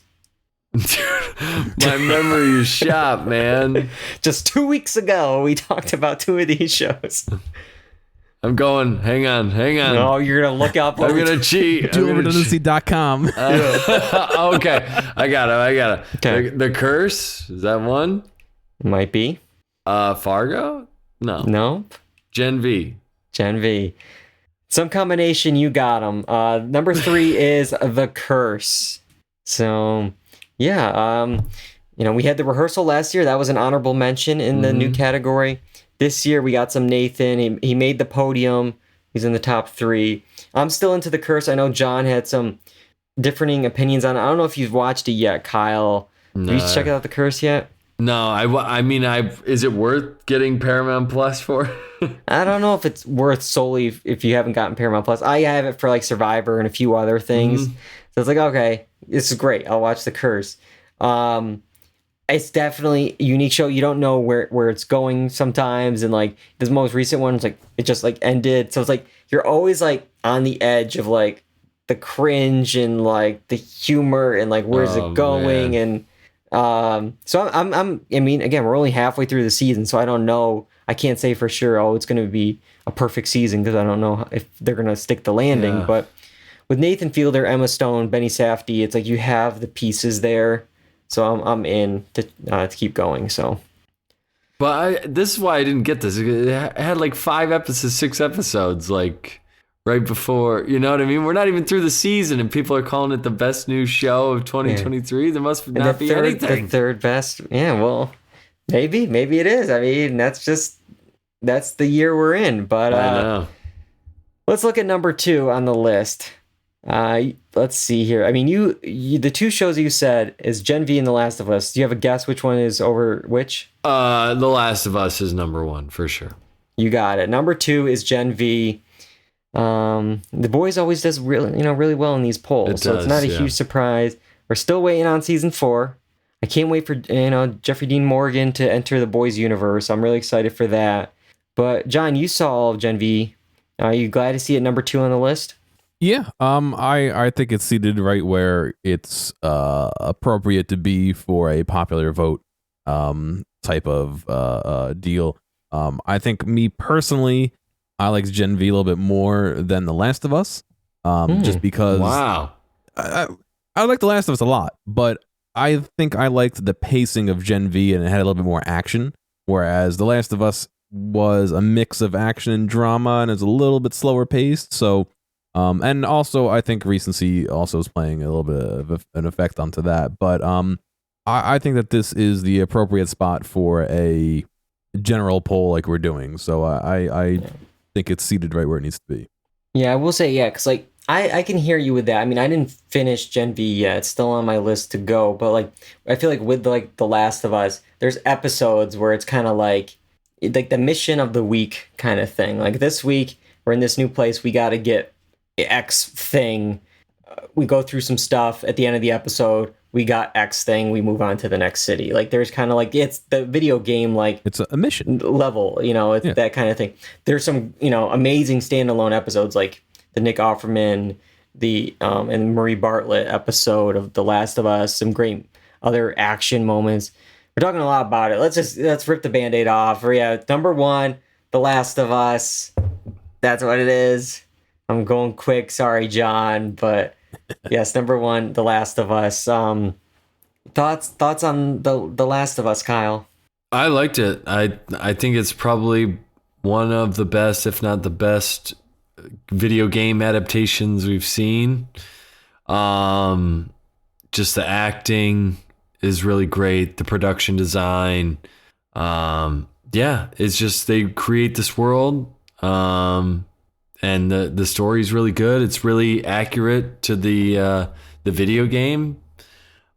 My memory is shot, man. Just 2 weeks ago, we talked about 2 of these shows. I'm going. Hang on. Oh, you're gonna look up. I'm gonna cheat. DualRedundancy.com. Okay. I got it. Okay. The Curse, is that one? Might be. Fargo? No. Gen V. Gen V. Some combination, you got them. Number 3 is The Curse. So, yeah. We had the rehearsal last year. That was an honorable mention in the new category. This year, we got some Nathan. He made the podium. He's in the top 3. I'm still into The Curse. I know John had some differing opinions on it. I don't know if you've watched it yet, Kyle. No. Have you checked out The Curse yet? No, I mean, is it worth getting Paramount Plus for? I don't know if it's worth solely if you haven't gotten Paramount Plus. I have it for like Survivor and a few other things. So it's like, okay, this is great. I'll watch The Curse. It's definitely a unique show. You don't know where it's going sometimes. And like this most recent one, it's like it just like ended. So it's like you're always like on the edge of like the cringe and like the humor and like where's it going. Man. And so I mean, again, we're only halfway through the season, so I don't know. I can't say for sure, it's going to be a perfect season because I don't know if they're going to stick the landing. Yeah. But with Nathan Fielder, Emma Stone, Benny Safdie, it's like you have the pieces there. So I'm in to keep going. So, But this is why I didn't get this. It had like 5 episodes, 6 episodes, like right before. You know what I mean? We're not even through the season, and people are calling it the best new show of 2023. There must not be anything. The third best. Yeah, well, maybe it is. I mean, that's the year we're in. But I know. let's look at number 2 on the list. Let's see here. I mean, you the 2 shows you said is Gen V and The Last of Us. Do you have a guess which one is over which? The Last of Us is number 1 for sure. You got it. Number 2 is Gen V. The Boys always does really well in these polls, so it's not a huge surprise. We're still waiting on season 4. I can't wait for Jeffrey Dean Morgan to enter the Boys universe. I'm really excited for that. But John, you saw all of Gen V. Are you glad to see it number 2 on the list? Yeah, I think it's seated right where it's appropriate to be for a popular vote type of deal. I think me personally, I like Gen V a little bit more than The Last of Us, just because. Wow, I like The Last of Us a lot, but I think I liked the pacing of Gen V and it had a little bit more action, whereas The Last of Us was a mix of action and drama and it's a little bit slower paced. So. And also, I think recency also is playing a little bit of an effect onto that. But I think that this is the appropriate spot for a general poll like we're doing. So I think it's seated right where it needs to be. Yeah, I will say, yeah, because like I can hear you with that. I mean, I didn't finish Gen V yet. It's still on my list to go. But like, I feel like with like The Last of Us, there's episodes where it's kind of like the mission of the week kind of thing. Like this week, we're in this new place. We got to get X thing. We go through some stuff at the end of the episode. We got X thing. We move on to the next city. Like there's kind of like it's the video game like it's a mission level. It's that kind of thing. There's some amazing standalone episodes like the Nick Offerman, the and Marie Bartlett episode of The Last of Us. Some great other action moments. We're talking a lot about it. Let's rip the Band-Aid off. Yeah, number 1, The Last of Us. That's what it is. I'm going quick. Sorry, John. But yes, number 1, The Last of Us. Thoughts on the Last of Us, Kyle? I liked it. I think it's probably one of the best, if not the best, video game adaptations we've seen. Just the acting is really great. The production design. It's just they create this world. And the story is really good. It's really accurate to the video game.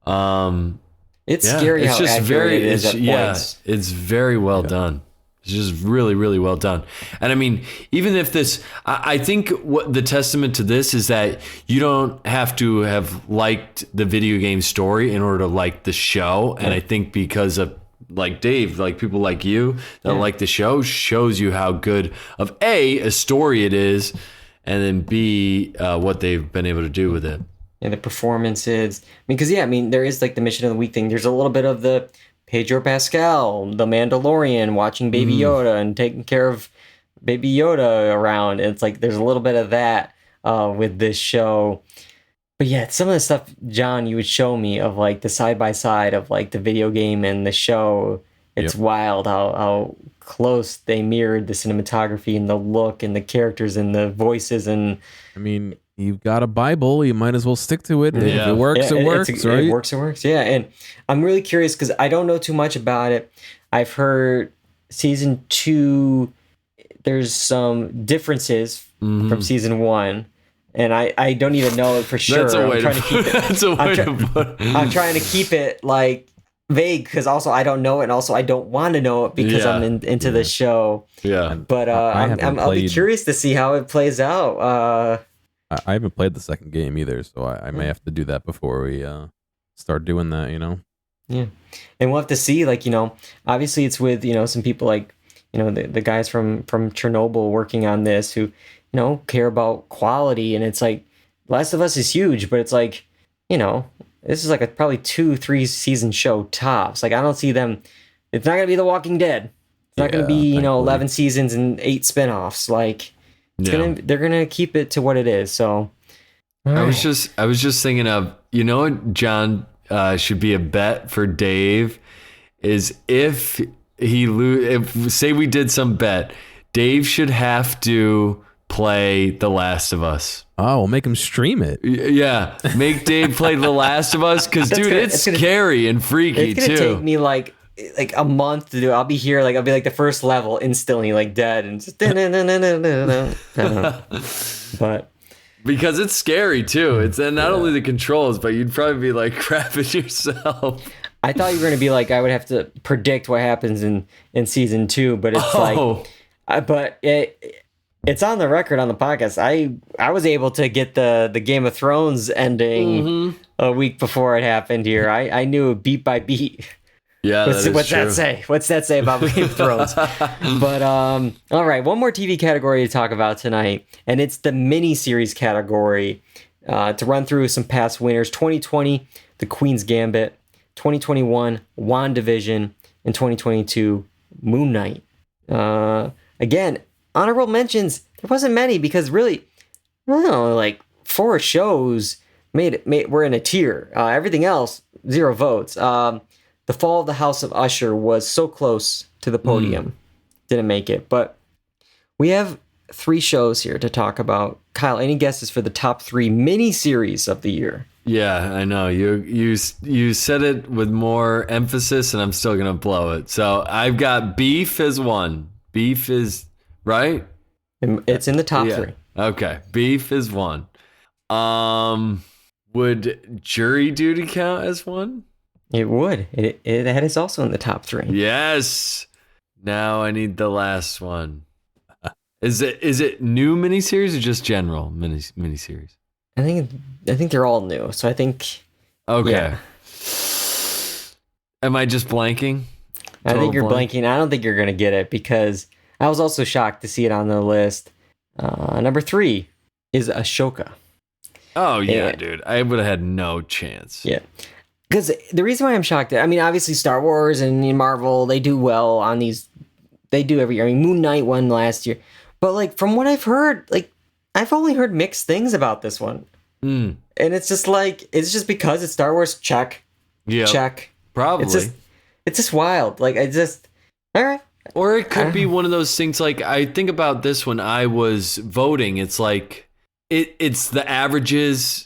It's scary how accurate it is at points. It's very well done. It's just really, really well done. And I mean, even if this, I think what the testament to this is that you don't have to have liked the video game story in order to like the show. And I think because of like Dave, like people like you that like the show, shows you how good of a story it is, and then B, what they've been able to do with it. Yeah, the performances. Because there is like the mission of the week thing. There's a little bit of the Pedro Pascal, the Mandalorian, watching Baby Yoda and taking care of Baby Yoda around. It's like there's a little bit of that with this show. But yeah, some of the stuff, John, you would show me of like the side by side of like the video game and the show. It's wild how close they mirrored the cinematography and the look and the characters and the voices. And I mean, you've got a Bible, you might as well stick to it. If it works, it works, right? It works. Yeah, and I'm really curious because I don't know too much about it. I've heard season 2, there's some differences from season 1. And I don't even know it for sure. That's a way to put it. I'm trying to keep it like vague because also I don't know it, and also I don't want to know it because I'm into the show. Yeah. But I'll be curious to see how it plays out. I haven't played the second game either, so I may have to do that before we start doing that, Yeah. And we'll have to see, like, obviously it's with, some people like, the guys from Chernobyl working on this who, care about quality. And it's like, Last of Us is huge, but it's like, this is like a probably 2-3 season show tops. Like, I don't see them, it's not going to be The Walking Dead. It's not going to be, 11 seasons and 8 spinoffs. Like, they're gonna keep it to what it is. So I was just thinking of, what John should be a bet for Dave is if say we did some bet, Dave should have to play The Last of Us. Oh, we'll make him stream it. Yeah, make Dave play The Last of Us because dude, it's scary and freaky too. It's gonna take me like a month to do. I'll be here, like I'll be like the first level instantly, like dead, and just but because it's scary too. It's not only the controls, but you'd probably be like crapping yourself. I thought you were gonna be like I would have to predict what happens in season 2, but it's it's on the record on the podcast. I was able to get the Game of Thrones ending a week before it happened here. I knew it beat by beat. Yeah, what's that say? What's that say about Game of Thrones? But all right, one more TV category to talk about tonight, and it's the miniseries category. To run through some past winners: 2020, The Queen's Gambit; 2021, WandaVision; and 2022, Moon Knight. Again, honorable mentions. There wasn't many because really, I don't know, like 4 shows were in a tier. Everything else, 0 votes. The Fall of the House of Usher was so close to the podium. Didn't make it. But we have 3 shows here to talk about. Kyle, any guesses for the top 3 miniseries of the year? Yeah, I know. You said it with more emphasis, and I'm still going to blow it. So I've got Beef as 1. Beef is, right? It's in the top 3. Okay. Beef is 1. Would Jury Duty count as 1? It would. That is also in the top 3. Yes. Now I need the last one. Is it new miniseries or just general miniseries? I think they're all new. So I think. Okay. Yeah. Am I just blanking? I think you're blanking. I don't think you're gonna get it because I was also shocked to see it on the list. Number 3 is Ashoka. Oh yeah, dude. I would have had no chance. Yeah. Because the reason why I'm shocked, I mean, obviously Star Wars and Marvel, they do well on these. They do every year. I mean, Moon Knight won last year. But, like, from what I've heard, like, I've only heard mixed things about this one. And it's just, like, it's just because it's Star Wars, check. Yeah. Check. Probably. It's just wild. Like, all right. Or it could be one of those things, like, I think about this when I was voting. It's like, it's the averages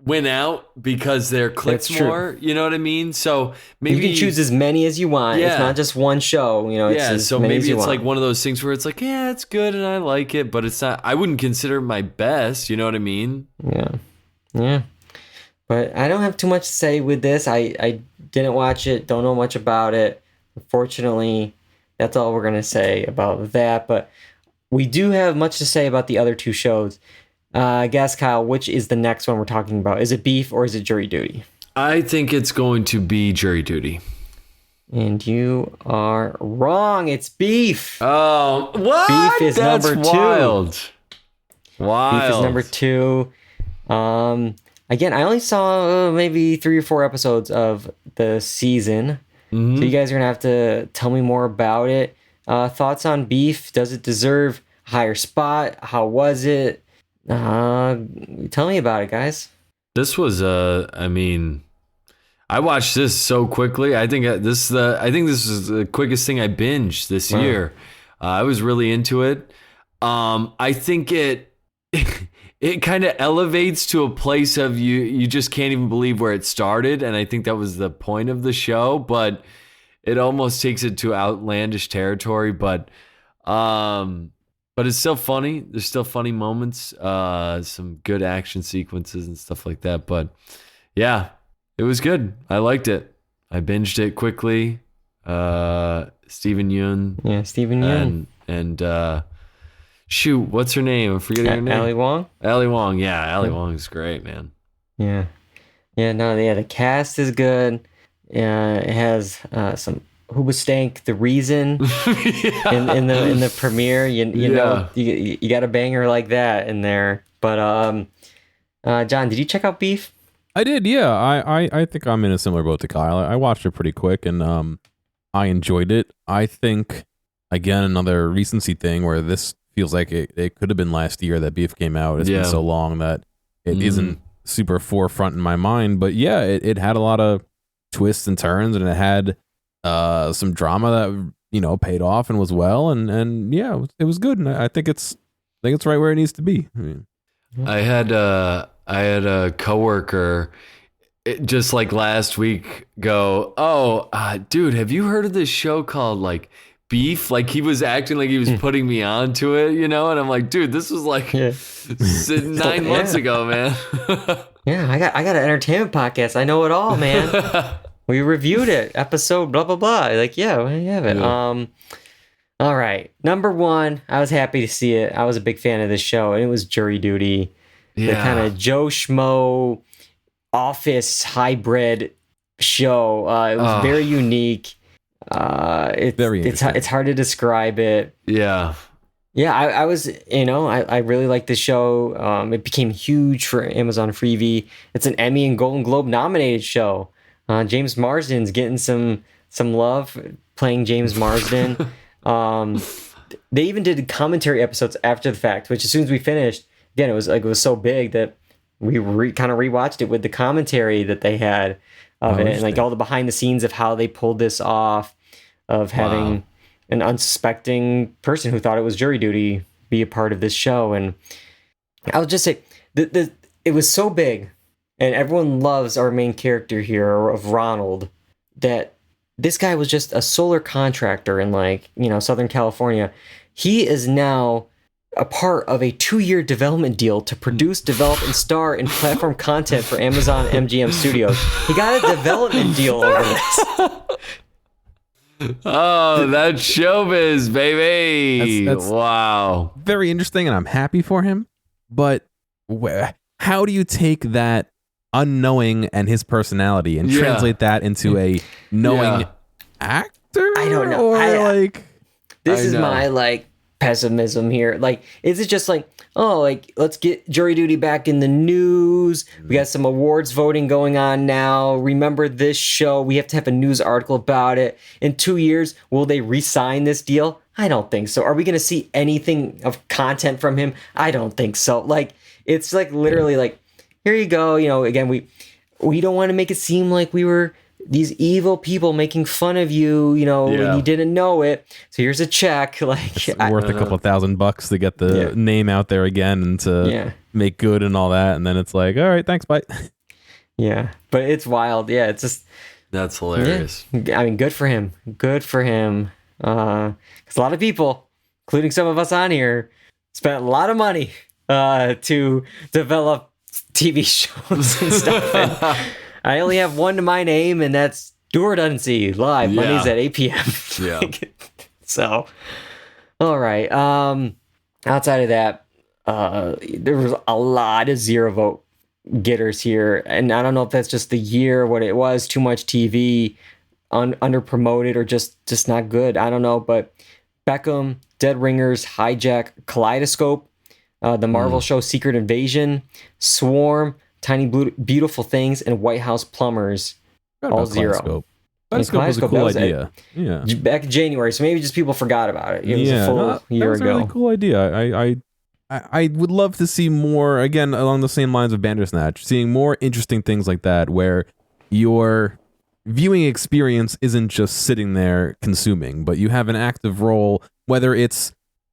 win out because they're clicked more. You know what I mean? So maybe you can choose as many as you want. Yeah. It's not just one show. It's so maybe it's like one of those things where it's like, yeah, it's good and I like it, but it's not. I wouldn't consider it my best. You know what I mean? Yeah. But I don't have too much to say with this. I didn't watch it. Don't know much about it. Unfortunately, That's all we're going to say about that. But we do have much to say about the other two shows. Guess, Kyle, which is the next one we're talking about? Is it Beef or is it Jury Duty? I think it's going to be Jury Duty. And you are wrong. It's Beef. Oh, what? Beef is That's number 2. wild. Wild. Beef is number 2. Again, I only saw maybe 3 or 4 episodes of the season. Mm-hmm. So you guys are going to have to tell me more about it. Thoughts on Beef? Does it deserve a higher spot? How was it? Tell me about it, guys. This was I watched this so quickly. I think this is the quickest thing I binged this year. I was really into it. I think it kind of elevates to a place of you just can't even believe where it started, and I think that was the point of the show, but it almost takes it to outlandish territory, but it's still funny. There's still funny moments, some good action sequences and stuff like that, but yeah, it was good. I liked it. I binged it quickly. Steven Yeun. Yeah, Steven Yeun. And shoot, what's her name? I'm forgetting her name. Ali Wong? Ali Wong, yeah. Ali Wong is great, man. Yeah. The cast is good. It has some Hoobastank, The Reason in the premiere. You know, you got a banger like that in there. But John, did you check out Beef? I did, yeah. I think I'm in a similar boat to Kyle. I watched it pretty quick and I enjoyed it. I think, again, another recency thing where this feels like it could have been last year that Beef came out. It's been so long that it isn't super forefront in my mind. But yeah, it had a lot of twists and turns, and it had some drama that paid off and was well, and yeah, it was good. And I think it's right where it needs to be. I had a coworker just like last week go, dude, have you heard of this show called like Beef? Like he was acting like he was putting me onto it, and I'm like, dude, this was like 9 months ago, man. Yeah, I got an entertainment podcast. I know it all, man. We reviewed it, episode blah blah blah. Like, yeah, we have it. Yeah. All right, number 1. I was happy to see it. I was a big fan of this show, and it was Jury Duty. The kind of Joe Schmo office hybrid show. It was very unique. It's hard to describe it. Yeah. I was, I really like this show. It became huge for Amazon Freevee. It's an Emmy and Golden Globe nominated show. James Marsden's getting some love playing James Marsden. They even did commentary episodes after the fact, which as soon as we finished, again, it was so big that we kind of rewatched it with the commentary that they had of it, and like all the behind the scenes of how they pulled this off, of having an unsuspecting person who thought it was Jury Duty be a part of this show. And I'll just say it was so big, and everyone loves our main character here of Ronald, that this guy was just a solar contractor in Southern California. He is now a part of a 2-year development deal to produce, develop, and star in platform content for Amazon MGM Studios. He got a development deal over this. Oh, that's showbiz, baby. That's wow. Very interesting, and I'm happy for him. But how do you take that unknowing and his personality and translate that into a knowing actor? I don't know. This is my pessimism here. Is it just let's get Jury Duty back in the news? We got some awards voting going on now. Remember this show? We have to have a news article about it. In 2 years, will they re-sign this deal? I don't think so. Are we going to see anything of content from him? I don't think so. It's literally here you go. Again, we don't want to make it seem like we were these evil people making fun of you, when you didn't know it. So here's a check. It's worth a couple $1,000 to get the name out there again and to make good and all that. And then it's like, all right, thanks, bye. Yeah, but it's wild. Yeah, it's just... That's hilarious. Yeah. I mean, good for him. Good for him. Because a lot of people, including some of us on here, spent a lot of money to develop TV shows and stuff. And I only have one to my name, and that's Do or Doesn't See live. Mondays at 8 p.m. Yeah. So, all right. Outside of that, there was a lot of zero vote getters here, and I don't know if that's just the year, what it was, too much TV, under promoted, or just not good. I don't know, but Beckham, Dead Ringers, Hijack, Kaleidoscope, the Marvel show Secret Invasion, Swarm, Tiny Beautiful Things, and White House Plumbers. All zero. Kaleidoscope was a cool idea. Yeah. Back in January, so maybe just people forgot about it. It was a full year that was ago. A really cool idea. I would love to see more, again, along the same lines of Bandersnatch, seeing more interesting things like that where your viewing experience isn't just sitting there consuming, but you have an active role, whether it's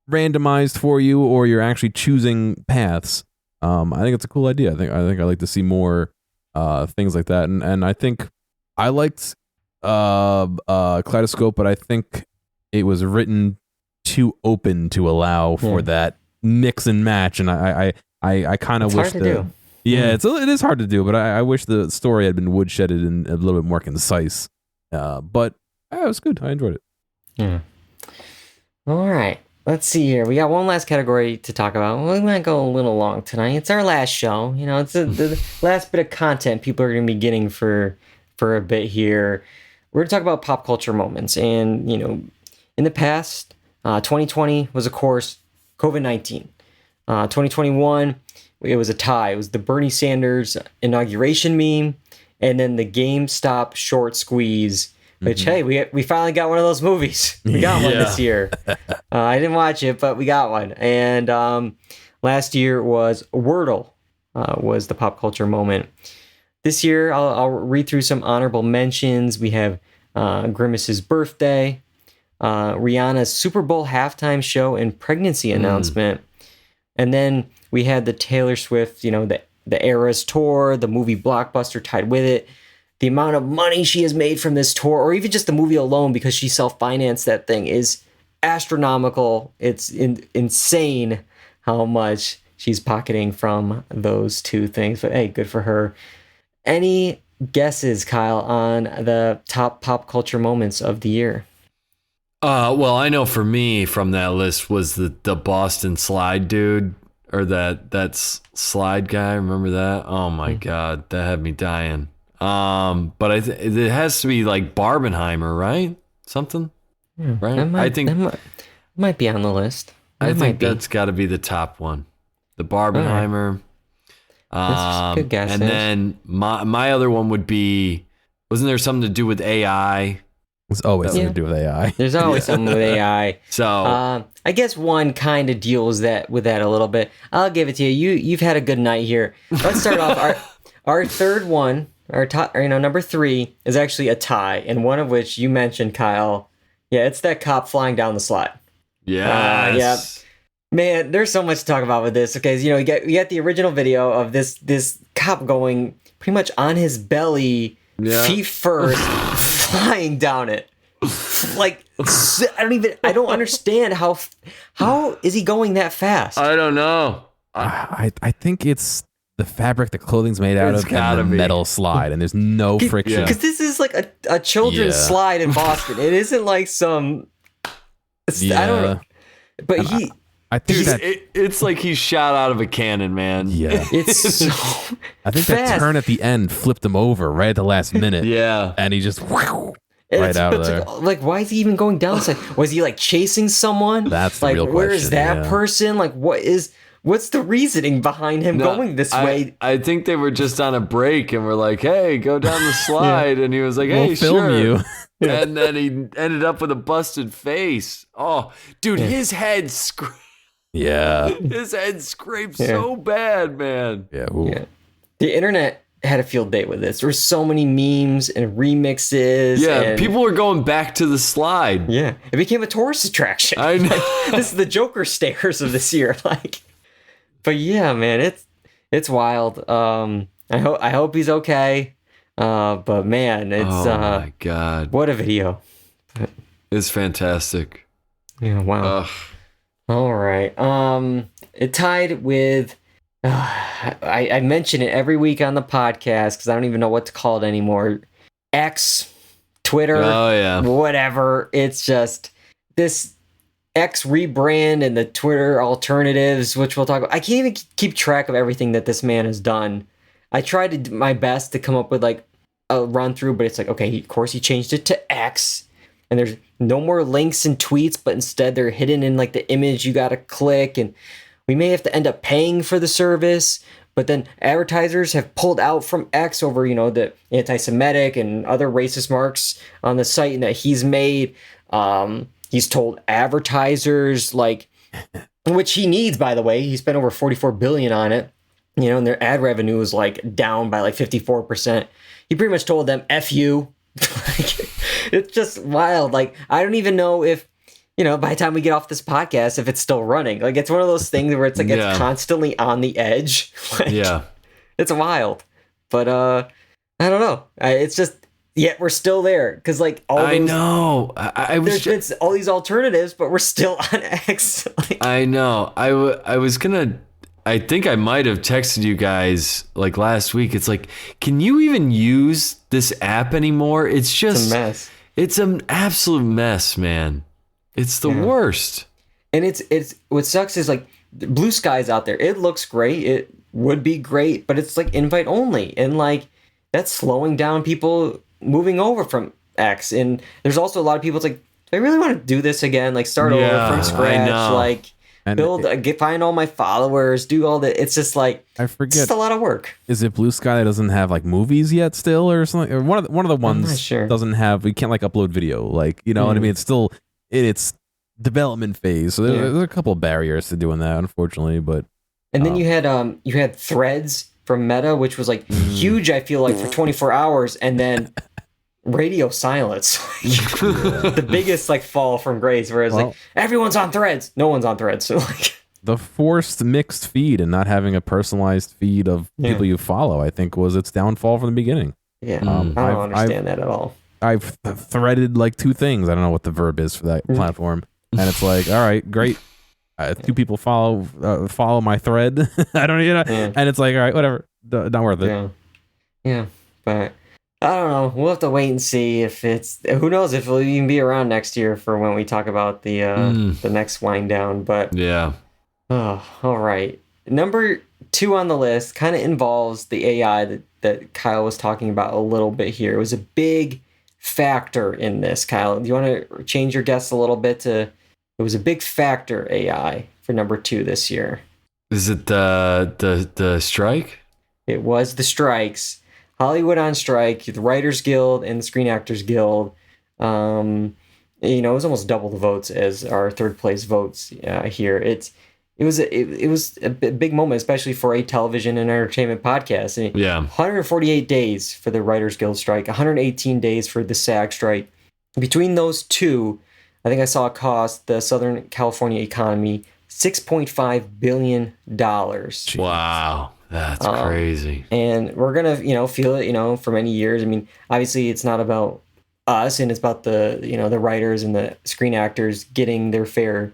randomized for you or you're actually choosing paths. I think it's a cool idea. I think I'd like to see more things like that. And I think I liked Kaleidoscope, but I think it was written too open to allow for that mix and match, and I kind of wish hard to do. Yeah, it is hard to do, but I wish the story had been woodshedded and a little bit more concise. But it was good. I enjoyed it. Yeah. All right. Let's see here. We got one last category to talk about. We might go a little long tonight. It's our last show. You know, it's the last bit of content people are going to be getting for a bit here. We're going to talk about pop culture moments. And, you know, in the past, 2020 was, of course, COVID-19. 2021, it was a tie. It was the Bernie Sanders inauguration meme, and then the GameStop short squeeze, which, hey, we finally got one of those movies. We got one this year. I didn't watch it, but we got one. And last year was Wordle, was the pop culture moment. This year, I'll read through some honorable mentions. We have Grimace's birthday, Rihanna's Super Bowl halftime show and pregnancy announcement. And then we had the Taylor Swift, you know, the Eras tour, the movie Blockbuster tied with it. The amount of money she has made from this tour, or even just the movie alone, because she self-financed that thing, is astronomical. It's insane how much she's pocketing from those two things. But hey, good for her. Any guesses, Kyle, on the top pop culture moments of the year? Well, I know for me from that list was the Boston slide dude, or that slide guy. Remember that? Oh my God, that had me dying. But it has to be like Barbenheimer, right? Something, right? That might be on the list. I think that's got to be the top one, the Barbenheimer. That's good guess. And then my other one would be, wasn't there something to do with AI? It's always something to do with AI. There's always something with AI. So I guess one kind of deals with that a little bit. I'll give it to you. You've had a good night here. Let's start off. Our third one, our top, number 3 is actually a tie, and one of which you mentioned, Kyle. Yeah, it's that cop flying down the slide. Yes. Yeah. Man, there's so much to talk about with this. Okay, you get the original video of this cop going pretty much on his belly, feet first, flying down it. Like, I don't understand how is he going that fast? I don't know. I think it's the fabric the clothing's made out of and the metal slide, and there's no friction. Because this is like a children's slide in Boston. It isn't like some. I don't know. But I think it's like he's shot out of a cannon, man. Yeah. It's so I think fast. that turn at the end flipped him over right at the last minute. Yeah. And he just right out of there. Like, why is he even going down? Was he like chasing someone? That's the like, real question. Where is that person? Like, what's the reasoning behind him going this way? I think they were just on a break and were like, hey, go down the slide. And he was like, hey, we'll film you. And then he ended up with a busted face. Oh, dude, his head his head scraped so bad, man. Yeah. The internet had a field day with this. There were so many memes and remixes. Yeah, people were going back to the slide. Yeah, it became a tourist attraction. I know. This is the Joker stairs of this year. But yeah, man, it's wild. I hope he's okay. But man, it's oh my God, what a video! It's fantastic. Yeah, wow. All right. It tied with. I mention it every week on the podcast because I don't even know what to call it anymore. X, Twitter, oh yeah, whatever. It's just this X rebrand and the Twitter alternatives, which we'll talk about. I can't even keep track of everything that this man has done. I tried to do my best to come up with like a run through, but it's like, okay, of course he changed it to X, and there's no more links and tweets, but instead they're hidden in like the image you got to click, and we may have to end up paying for the service. But then advertisers have pulled out from X over, the anti-Semitic and other racist marks on the site and that he's made. He's told advertisers, like, which he needs, by the way. He spent over $44 billion on it, and their ad revenue was like down by like 54%. He pretty much told them, F you. It's just wild. Like, I don't even know if, by the time we get off this podcast, if it's still running. Like, it's one of those things where it's like it's constantly on the edge. Like, it's wild. But I don't know. It's just, yet we're still there. Because, like, I know. There's been all these alternatives, but we're still on X. Like, I know. I was going to, I think I might have texted you guys, like, last week. It's like, can you even use this app anymore? It's just, it's a mess. It's an absolute mess, man. It's the worst. And it's what sucks is like Blue Sky's out there. It looks great. It would be great, but it's like invite only. And like that's slowing down people moving over from X. And there's also a lot of people it's like, do I really want to do this again? Like start over from scratch. Like and find all my followers, do all that. It's just like I forget. It's just a lot of work. Is it Blue Sky that doesn't have like movies yet still or something? Or one of the ones doesn't have, we can't like upload video. Like, you know what I mean? It's still its development phase, so there's a couple of barriers to doing that, unfortunately. But and then you had Threads from Meta, which was like huge. I feel like for 24 hours, and then radio silence, the biggest like fall from grace. Whereas like everyone's on Threads, no one's on Threads. So like the forced mixed feed and not having a personalized feed of people you follow, I think was its downfall from the beginning. Yeah, I don't understand that at all. I've threaded like 2 things. I don't know what the verb is for that platform. And it's like, all right, great. 2 people follow my thread. I don't, and it's like, all right, whatever. Not worth it. Yeah. But I don't know. We'll have to wait and see if who knows if it'll even be around next year for when we talk about the next wind down. But all right. Number 2 on the list kind of involves the AI that Kyle was talking about a little bit here. It was a big factor in this, Kyle. Do you want to change your guess a little bit to it was a big factor AI for number 2 this year? Is it the strike? It was the strikes. Hollywood on strike, the Writers Guild and the Screen Actors Guild. It was almost double the votes as our third place votes here. It was a big moment, especially for a television and entertainment podcast. 148 days for the Writers Guild strike, 118 days for the SAG strike. Between those two, I think I saw it cost the Southern California economy $6.5 billion. Wow, that's crazy. And we're gonna, feel it, for many years. I mean, obviously, it's not about us, and it's about the writers and the screen actors getting their fair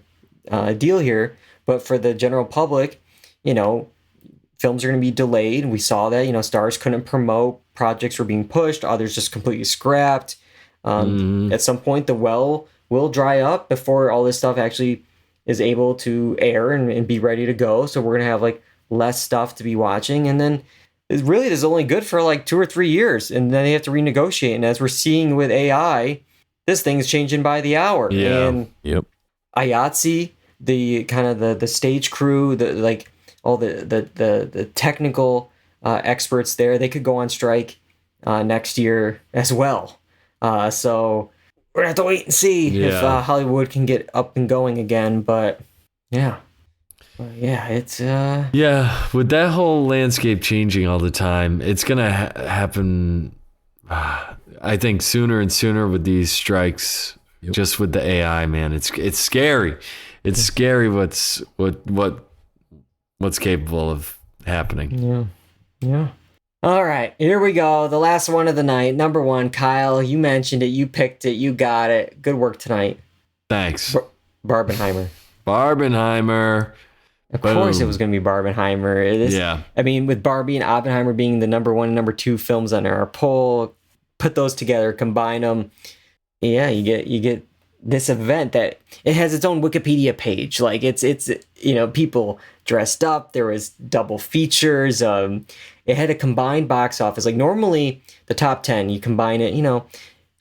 deal here. But for the general public, films are going to be delayed. We saw that, stars couldn't promote, projects were being pushed, others just completely scrapped. At some point, the well will dry up before all this stuff actually is able to air and be ready to go. So we're going to have like less stuff to be watching. And then it really is only good for like 2 or 3 years. And then they have to renegotiate. And as we're seeing with AI, this thing's changing by the hour. Yeah. And IATSE, the kind of the stage crew, all the technical experts there, they could go on strike next year as well. So we're gonna have to wait and see if Hollywood can get up and going again. But it's with that whole landscape changing all the time, it's gonna happen. I think sooner and sooner with these strikes. Just with the AI, man, it's scary. It's scary what's capable of happening. Yeah. All right, here we go. The last one of the night. Number 1, Kyle, you mentioned it. You picked it. You got it. Good work tonight. Thanks. Barbenheimer. Of course it was going to be Barbenheimer. I mean, with Barbie and Oppenheimer being the number 1 and number 2 films on our poll, put those together, combine them. Yeah, you get this event that it has its own Wikipedia page. Like it's people dressed up. There was double features. It had a combined box office. Like normally the top 10, you combine it,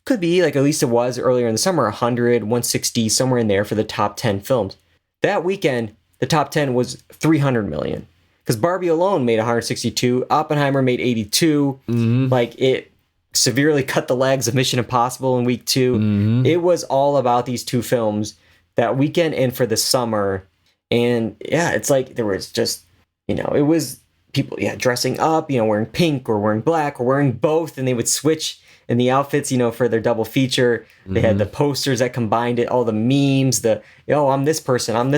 could be like, at least it was earlier in the summer, 100, 160, somewhere in there for the top 10 films. That weekend, the top 10 was 300 million. Because Barbie alone made 162, Oppenheimer made 82. Like it severely cut the legs of Mission Impossible in week 2. It was all about these two films that weekend and for the summer. And yeah, it's like there was just, it was people, dressing up, wearing pink or wearing black or wearing both, and they would switch in the outfits, for their double feature. They had the posters that combined it, all the memes, I'm this person,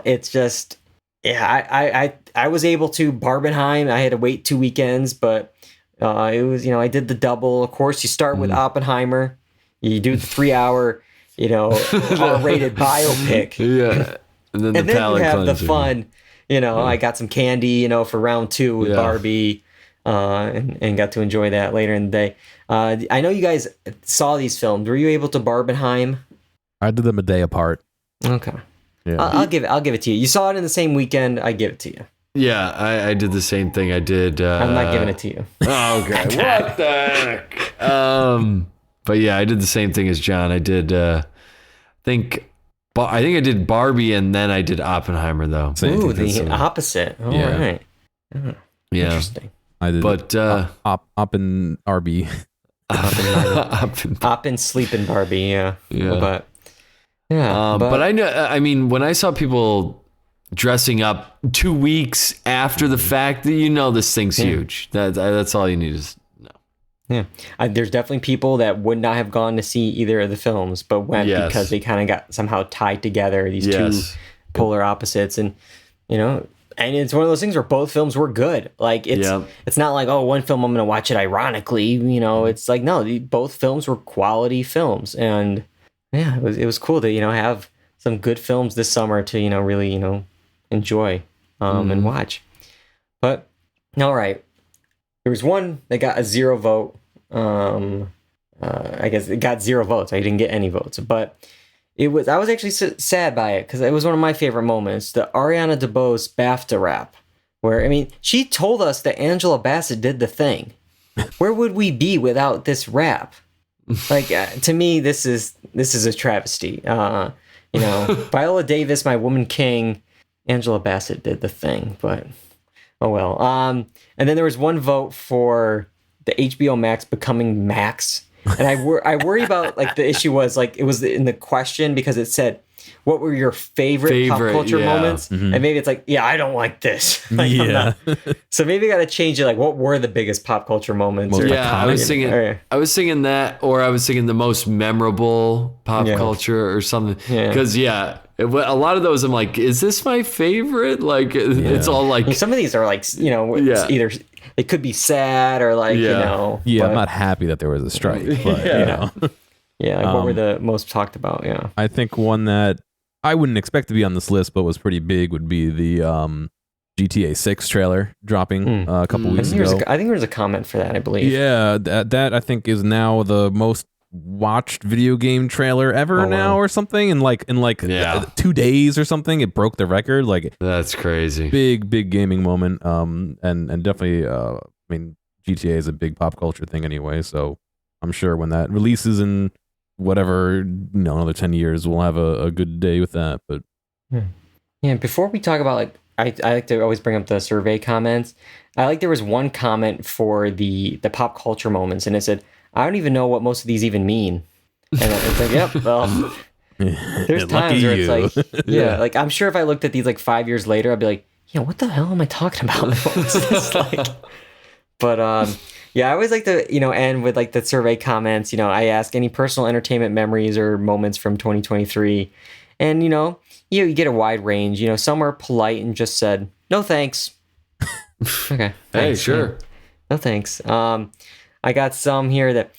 it's just, I was able to Barbenheim. I had to wait 2 weekends, but it was, I did the double. Of course, you start with Oppenheimer, you do the 3-hour, R-rated biopic. Yeah. And then you have the fun, I got some candy, for round 2 with Barbie, and got to enjoy that later in the day. I know you guys saw these films. Were you able to Barbenheim? I did them a day apart. Okay. Yeah. I'll give it to you. You saw it in the same weekend. I give it to you. Yeah, I did the same thing. I did. I'm not giving it to you. Oh, okay. What the heck? But yeah, I did the same thing as John. I did. I think I did Barbie and then I did Oppenheimer though. Ooh, the opposite. All right. Yeah. Interesting. I did. But Oppen RB. Oppen sleeping Barbie. Yeah. Yeah. But yeah. But I know. I mean, when I saw people dressing up 2 weeks after the fact, that this thing's huge. That's all you need is know. Yeah, there's definitely people that would not have gone to see either of the films, but went because they kind of got somehow tied together. These two polar opposites, and and it's one of those things where both films were good. Like it's not like, oh, one film I'm going to watch it ironically. It's like, no, both films were quality films, and yeah, it was cool to have some good films this summer to really enjoy and watch. But all right, there was one that got a 0 vote. I guess it got 0 votes. I didn't get any votes, but I was actually sad by it because it was one of my favorite moments. The Ariana DeBose BAFTA rap, where she told us that Angela Bassett did the thing. Where would we be without this rap? Like to me, this is a travesty. Viola Davis, my woman king. Angela Bassett did the thing, but oh well. And then there was one vote for the HBO Max becoming Max, and I worry about like the issue was like it was in the question because it said what were your favorite pop culture moments, and maybe it's like I don't like this. Like, so maybe I got to change it. Like what were the biggest pop culture moments? I was singing that, or I was singing the most memorable pop culture or something. Because a lot of those I'm like, is this my favorite? Like it's all like some of these are like it's either it could be sad or like I'm not happy that there was a strike, but what were the most talked about? I think one that I wouldn't expect to be on this list but was pretty big would be the GTA 6 trailer dropping a couple weeks ago. I think there was a comment for that, I believe. Yeah, that I think is now the most watched video game trailer ever or something in like 2 days or something. It broke the record. Like that's crazy. Big gaming moment. And definitely GTA is a big pop culture thing anyway, so I'm sure when that releases in whatever another 10 years we'll have a good day with that. But before we talk about like I like to always bring up the survey comments. There was one comment for the pop culture moments, and it said, I don't even know what most of these even mean. And it's like, yep, well, there's times where it's like, like I'm sure if I looked at these like 5 years later, I'd be like, what the hell am I talking about? What's this like? But I always like to end with like the survey comments. I ask any personal entertainment memories or moments from 2023, and you get a wide range. Some are polite and just said no thanks. Okay, hey, sure, no thanks. I got some here that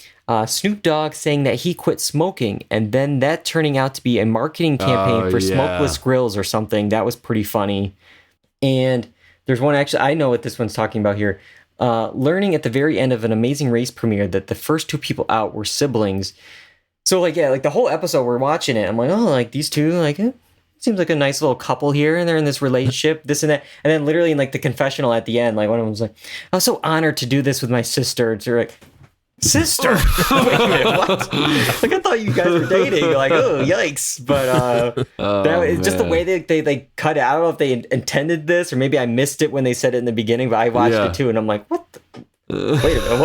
Snoop Dogg saying that he quit smoking and then that turning out to be a marketing campaign for smokeless grills or something. That was pretty funny. And there's one actually, I know what this one's talking about here. Learning at the very end of an Amazing Race premiere that the first 2 people out were siblings. So like yeah, like the whole episode we're watching it, I'm like, oh, like these two, like seems like a nice little couple here, and they're in this relationship, this and that. And then literally in like the confessional at the end, like one of them was like, I was so honored to do this with my sister. And they're like, sister? Wait a minute, what? Like I thought you guys were dating. Like, oh yikes. But just the way they cut it. I don't know if they intended this, or maybe I missed it when they said it in the beginning, but I watched it too, and I'm like, what wait a minute,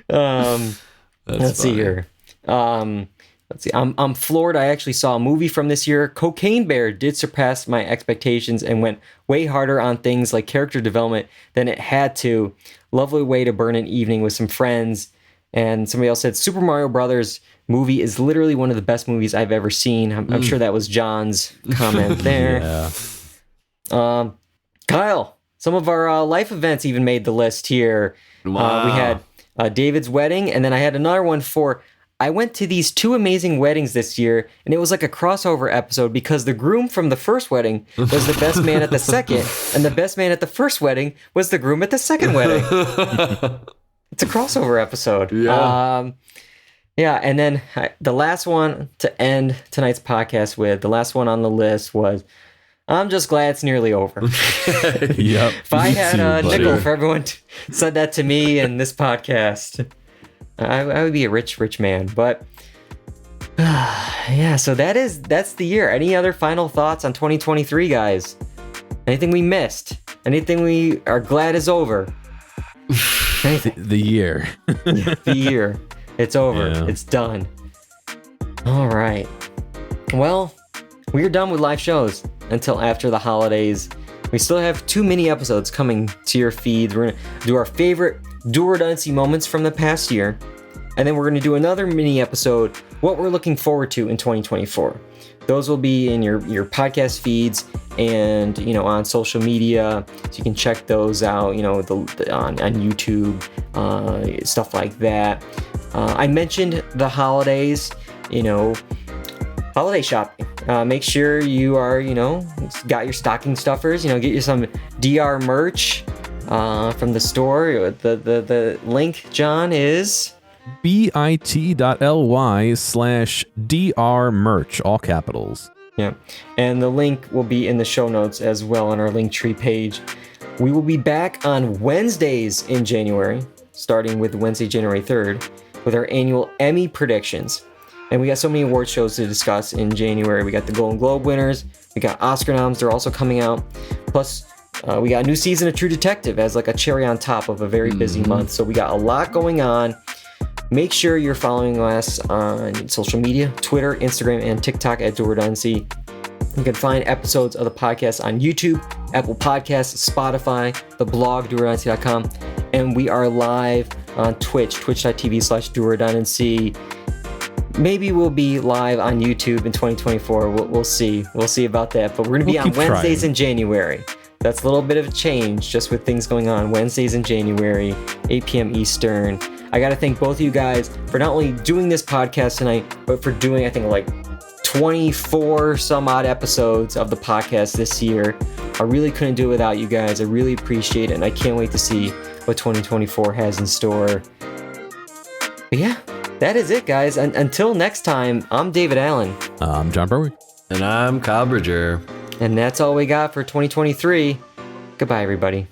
what? Let's see here. Let's see. I'm floored. I actually saw a movie from this year. Cocaine Bear did surpass my expectations and went way harder on things like character development than it had to. Lovely way to burn an evening with some friends. And somebody else said Super Mario Brothers movie is literally one of the best movies I've ever seen. I'm sure that was John's comment there. Yeah. Kyle, some of our life events even made the list here. Wow. We had David's wedding, and then I had another one for... I went to these two amazing weddings this year, and it was like a crossover episode because the groom from the first wedding was the best man at the second, and the best man at the first wedding was the groom at the second wedding. It's a crossover episode. Yeah. And then the last one to end tonight's podcast with, the last one on the list was, I'm just glad it's nearly over. Yep. If I had a nickel for everyone said that to me in this podcast, I would be a rich man. But yeah, so that's the year. Any other final thoughts on 2023, guys? Anything we missed? Anything we are glad is over? The year. The year. It's over. Yeah. It's done. All right. Well, we're done with live shows until after the holidays. We still have 2 mini episodes coming to your feeds. We're going to do our favorite do or don't see moments from the past year. And then we're going to do another mini episode, what we're looking forward to in 2024. Those will be in your podcast feeds and, on social media. So you can check those out, on YouTube, stuff like that. I mentioned the holidays, holiday shopping. Make sure you are, got your stocking stuffers, get you some DR merch from the store. The link, John, is bit.ly/DR merch, all capitals. Yeah. And the link will be in the show notes as well on our Linktree page. We will be back on Wednesdays in January, starting with Wednesday, January 3rd, with our annual Emmy predictions. And we got so many award shows to discuss in January. We got the Golden Globe winners. We got Oscar noms. They're also coming out. Plus, we got a new season of True Detective as like a cherry on top of a very busy month. So we got a lot going on. Make sure you're following us on social media, Twitter, Instagram, and TikTok at Do or Done See. You can find episodes of the podcast on YouTube, Apple Podcasts, Spotify, the blog, doordon'tsee.com. And we are live on Twitch, twitch.tv/doordon'tsee. Maybe we'll be live on YouTube in 2024. We'll see. We'll see about that. But we're going to be on Wednesdays in January. That's a little bit of a change just with things going on. Wednesdays in January, 8 p.m. Eastern. I got to thank both of you guys for not only doing this podcast tonight, but for doing, I think, like 24 some odd episodes of the podcast this year. I really couldn't do it without you guys. I really appreciate it, and I can't wait to see what 2024 has in store. But yeah, that is it, guys. Until next time, I'm David Allen. I'm John Berwick. And I'm Kyle Bridger. And that's all we got for 2023. Goodbye, everybody.